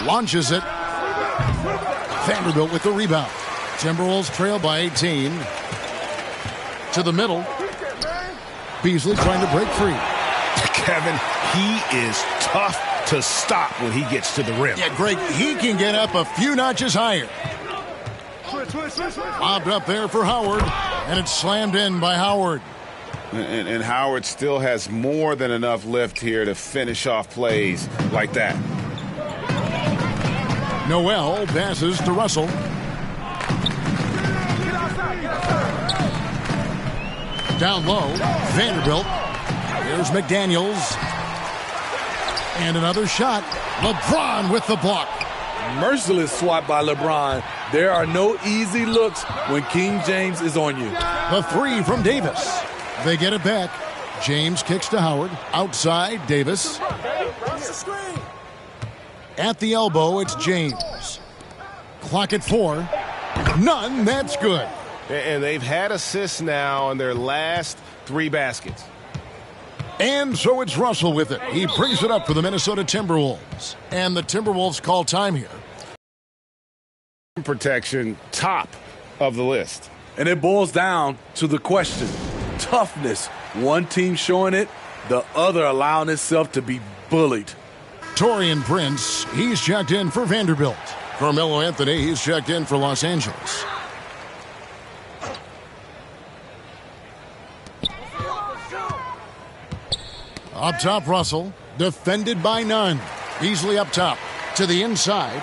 S1: Launches it. Vanderbilt with the rebound. Timberwolves trail by 18. To the middle. Beasley trying to break free.
S4: Kevin, he is tough to stop when he gets to the rim.
S1: Yeah, Greg, he can get up a few notches higher. Lobbed up there for Howard, and it's slammed in by Howard.
S4: And Howard still has more than enough lift here to finish off plays like that.
S1: Noel passes to Russell. Down low, Vanderbilt. Here's McDaniels. And another shot. LeBron with the block.
S16: Merciless swat by LeBron. There are no easy looks when King James is on you.
S1: The three from Davis. They get it back. James kicks to Howard. Outside, Davis. At the elbow, it's James. Clock at 4. None. That's good.
S6: And they've had assists now on their last 3 baskets.
S1: And so it's Russell with it. He brings it up for the Minnesota Timberwolves. And the Timberwolves call time here.
S6: Protection, top of the list.
S16: And it boils down to the question. Toughness. One team showing it, the other allowing itself to be bullied.
S1: Taurean Prince, he's checked in for Vanderbilt. Carmelo Anthony, he's checked in for Los Angeles. Up top, Russell. Defended by none. Beasley up top. To the inside.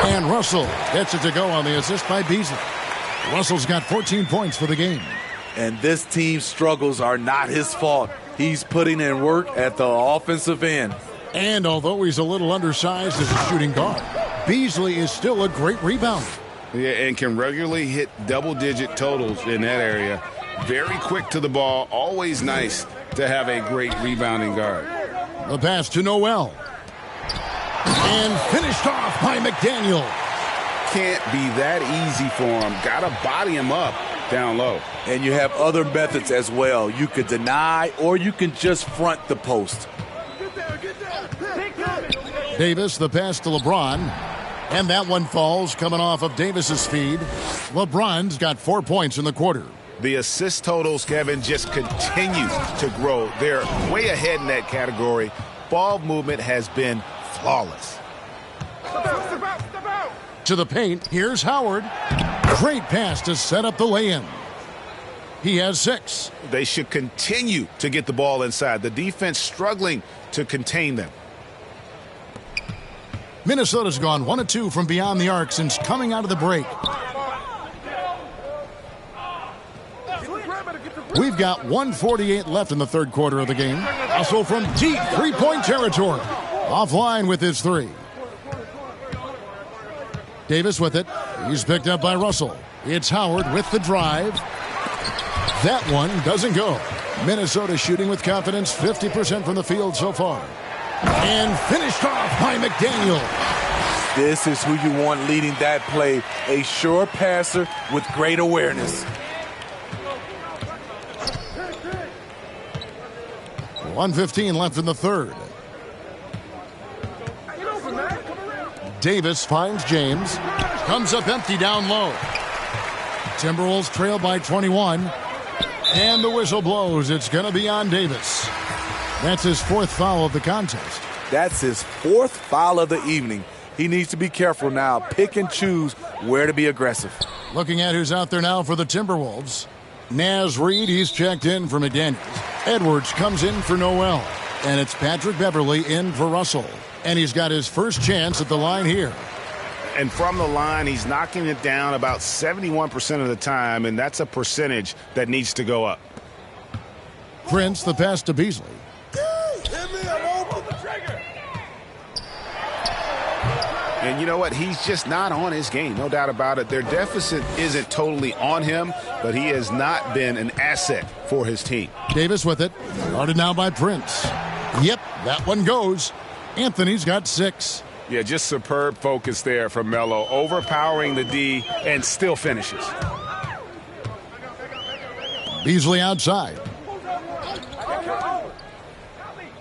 S1: And Russell gets it to go on the assist by Beasley. Russell's got 14 points for the game.
S16: And this team's struggles are not his fault. He's putting in work at the offensive end.
S1: And although he's a little undersized as a shooting guard, Beasley is still a great rebounder.
S4: Yeah, and can regularly hit double-digit totals in that area. Very quick to the ball. Always nice to have a great rebounding guard.
S1: The pass to Noel. And finished off by McDaniel.
S4: Can't be that easy for him. Got to body him up down low.
S16: And you have other methods as well. You could deny or you can just front the post.
S1: Davis, the pass to LeBron. And that one falls coming off of Davis's feed. LeBron's got 4 points in the quarter.
S6: The assist totals, Kevin, just continue to grow. They're way ahead in that category. Ball movement has been flawless.
S1: To the paint, here's Howard. Great pass to set up the lay-in. He has 6.
S6: They should continue to get the ball inside. The defense struggling to contain them.
S1: Minnesota's gone 1 of 2 from beyond the arc since coming out of the break. We've got 1:48 left in the third quarter of the game. Hustle from deep three-point territory. Offline with his 3. Davis with it. He's picked up by Russell. It's Howard with the drive. That one doesn't go. Minnesota shooting with confidence, 50% from the field so far. And finished off by McDaniel.
S16: This is who you want leading that play. A sure passer with great awareness.
S1: 1:15 left in the third. Davis finds James. Comes up empty down low. Timberwolves trail by 21. And the whistle blows. It's going to be on Davis. That's his 4th foul of the contest.
S16: That's his 4th foul of the evening. He needs to be careful now. Pick and choose where to be aggressive.
S1: Looking at who's out there now for the Timberwolves. Naz Reid, he's checked in for McDaniels. Edwards comes in for Noel. And it's Patrick Beverley in for Russell. And he's got his first chance at the line here.
S6: And from the line, he's knocking it down about 71% of the time, and that's a percentage that needs to go up.
S1: Prince, the pass to Beasley.
S6: And you know what? He's just not on his game, no doubt about it. Their deficit isn't totally on him, but he has not been an asset for his team.
S1: Davis with it. Guarded now by Prince. Yep, that one goes. Anthony's got 6.
S4: Yeah, just superb focus there from Melo, overpowering the D and still finishes.
S1: Beasley outside.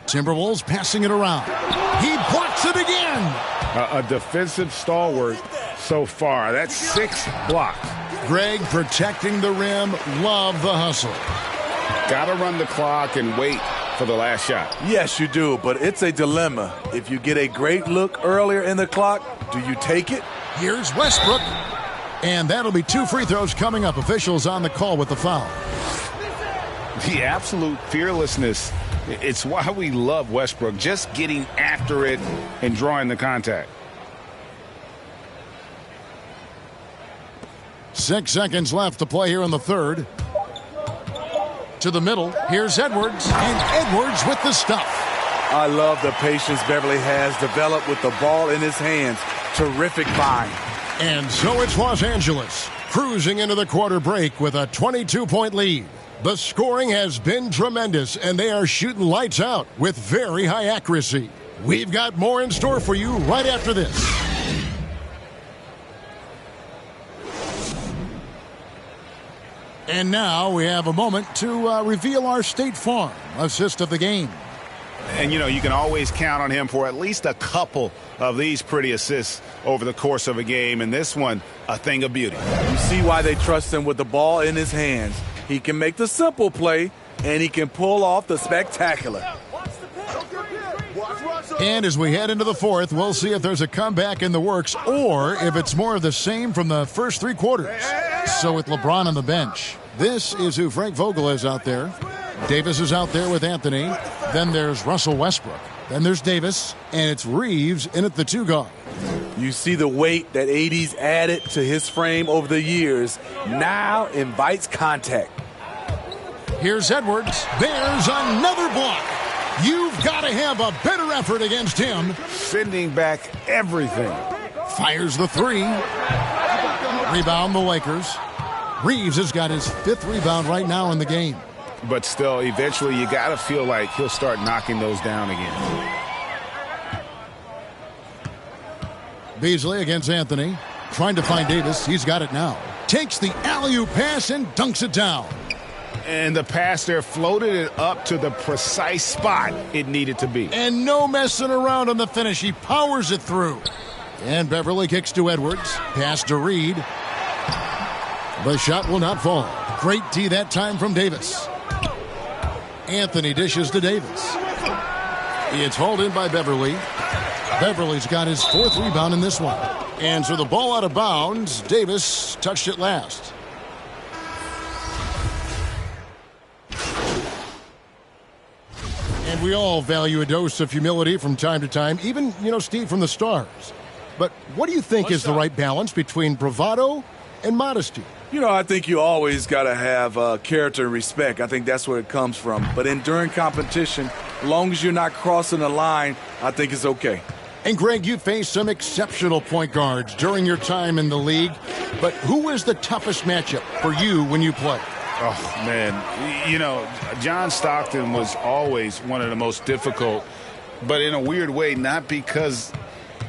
S1: Timberwolves passing it around. He blocks it again.
S4: A defensive stalwart so far. That's 6 blocks.
S1: Greg protecting the rim. Love the hustle.
S4: Got to run the clock and wait for the last shot.
S16: Yes, you do, but it's a dilemma. If you get a great look earlier in the clock, do you take it?
S1: Here's Westbrook. And that'll be 2 free throws coming up. Officials on the call with the foul.
S4: The absolute fearlessness. It's why we love Westbrook, just getting after it and drawing the contact.
S1: 6 seconds left to play here in the third. To the middle, here's Edwards, and Edwards with the stuff.
S16: I love the patience Beverly has developed with the ball in his hands. Terrific find.
S1: And so it's Los Angeles, cruising into the quarter break with a 22-point lead. The scoring has been tremendous, and they are shooting lights out with very high accuracy. We've got more in store for you right after this. And now we have a moment to reveal our State Farm assist of the game.
S6: And, you know, you can always count on him for at least a couple of these pretty assists over the course of a game. And this one, a thing of beauty.
S16: You see why they trust him with the ball in his hands. He can make the simple play, and he can pull off the spectacular.
S1: And as we head into the fourth, we'll see if there's a comeback in the works or if it's more of the same from the first 3 quarters. So with LeBron on the bench, this is who Frank Vogel is out there. Davis is out there with Anthony. Then there's Russell Westbrook. Then there's Davis, and it's Reeves in at the 2 guard.
S16: You see the weight that AD's added to his frame over the years. Now invites contact.
S1: Here's Edwards. There's another block. You've got to have a better effort against him.
S6: Sending back everything.
S1: Fires the 3. Rebound the Lakers. Reeves has got his 5th rebound right now in the game.
S6: But still, eventually you got to feel like he'll start knocking those down again.
S1: Beasley against Anthony. Trying to find Davis. He's got it now. Takes the alley-oop pass and dunks it down.
S6: And the pass there floated it up to the precise spot it needed to be.
S1: And no messing around on the finish. He powers it through. And Beverly kicks to Edwards. Pass to Reed. The shot will not fall. Great D that time from Davis. Anthony dishes to Davis. It's hauled in by Beverly. Beverly's got his 4th rebound in this one. And so the ball out of bounds. Davis touched it last. And we all value a dose of humility from time to time, even, Steve, from the stars. But what do you think is the right balance between bravado and modesty?
S16: I think you always got to have character and respect. I think that's where it comes from. But during competition, as long as you're not crossing the line, I think it's okay.
S1: And, Greg, you faced some exceptional point guards during your time in the league. But who was the toughest matchup for you when you played?
S4: Oh, man. John Stockton was always one of the most difficult, but in a weird way, not because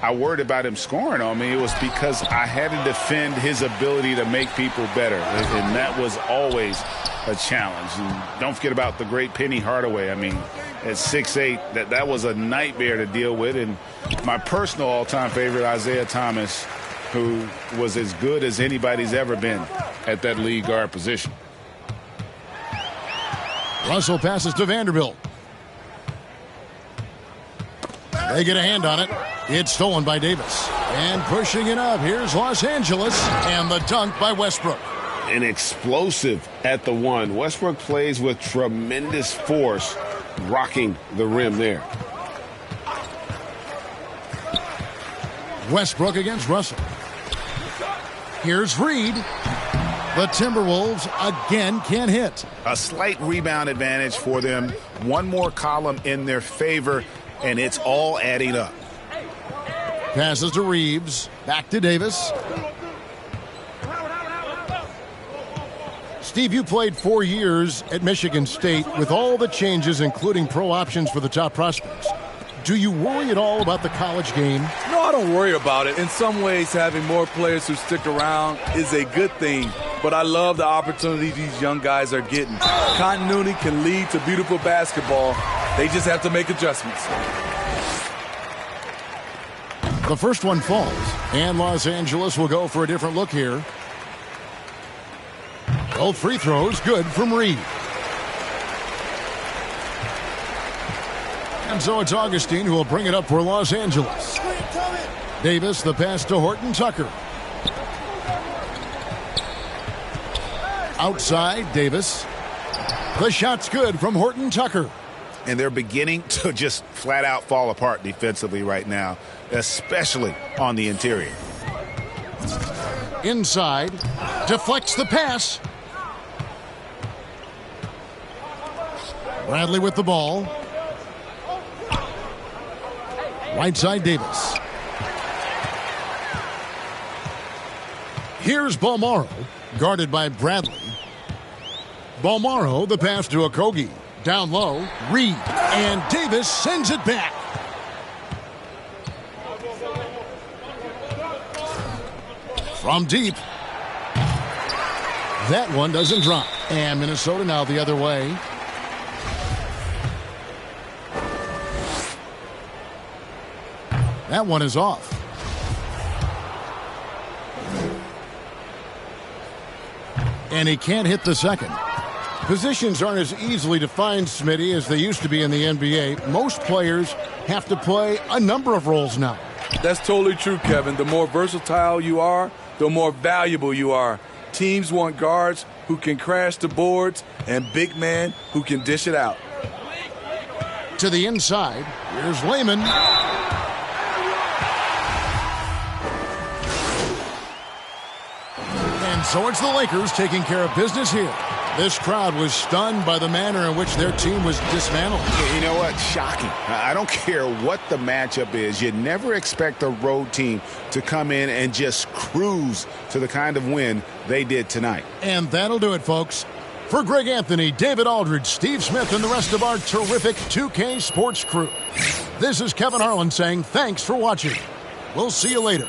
S4: I worried about him scoring on me. It was because I had to defend his ability to make people better, and that was always a challenge. And don't forget about the great Penny Hardaway. I mean, at 6'8", that was a nightmare to deal with. And my personal all-time favorite, Isaiah Thomas, who was as good as anybody's ever been at that lead guard position.
S1: Russell passes to Vanderbilt. They get a hand on it. It's stolen by Davis. And pushing it up, here's Los Angeles. And the dunk by Westbrook.
S5: An explosive at the one. Westbrook plays with tremendous force, rocking the rim there.
S1: Westbrook against Russell. Here's Reed. The Timberwolves again can't hit.
S4: A slight rebound advantage for them. One more column in their favor, and it's all adding up.
S1: Passes to Reeves. Back to Davis. Steve, you played 4 years at Michigan State with all the changes, including pro options for the top prospects. Do you worry at all about the college game?
S16: No, I don't worry about it. In some ways, having more players who stick around is a good thing. But I love the opportunity these young guys are getting. Continuity can lead to beautiful basketball. They just have to make adjustments.
S1: The first one falls, and Los Angeles will go for a different look here. Both free throws good from Reed. And so it's Augustine who will bring it up for Los Angeles. Davis, the pass to Horton Tucker. Outside, Davis. The shot's good from Horton Tucker.
S4: And they're beginning to just flat out fall apart defensively right now, especially on the interior.
S1: Inside, deflects the pass. Bradley with the ball. Right side, Davis. Here's Balmaro, guarded by Bradley. Balmaro, the pass to Okogie. Down low, Reed, and Davis sends it back. From deep. That one doesn't drop. And Minnesota now the other way. That one is off. And he can't hit the second. Positions aren't as easily defined, Smitty, as they used to be in the NBA. Most players have to play a number of roles now.
S16: That's totally true, Kevin. The more versatile you are, the more valuable you are. Teams want guards who can crash the boards and big men who can dish it out.
S1: To the inside, here's Layman. And so it's the Lakers taking care of business here. This crowd was stunned by the manner in which their team was dismantled.
S4: You know what? Shocking. I don't care what the matchup is. You never expect a road team to come in and just cruise to the kind of win they did tonight.
S1: And that'll do it, folks. For Greg Anthony, David Aldridge, Steve Smith, and the rest of our terrific 2K Sports crew, this is Kevin Harlan saying thanks for watching. We'll see you later.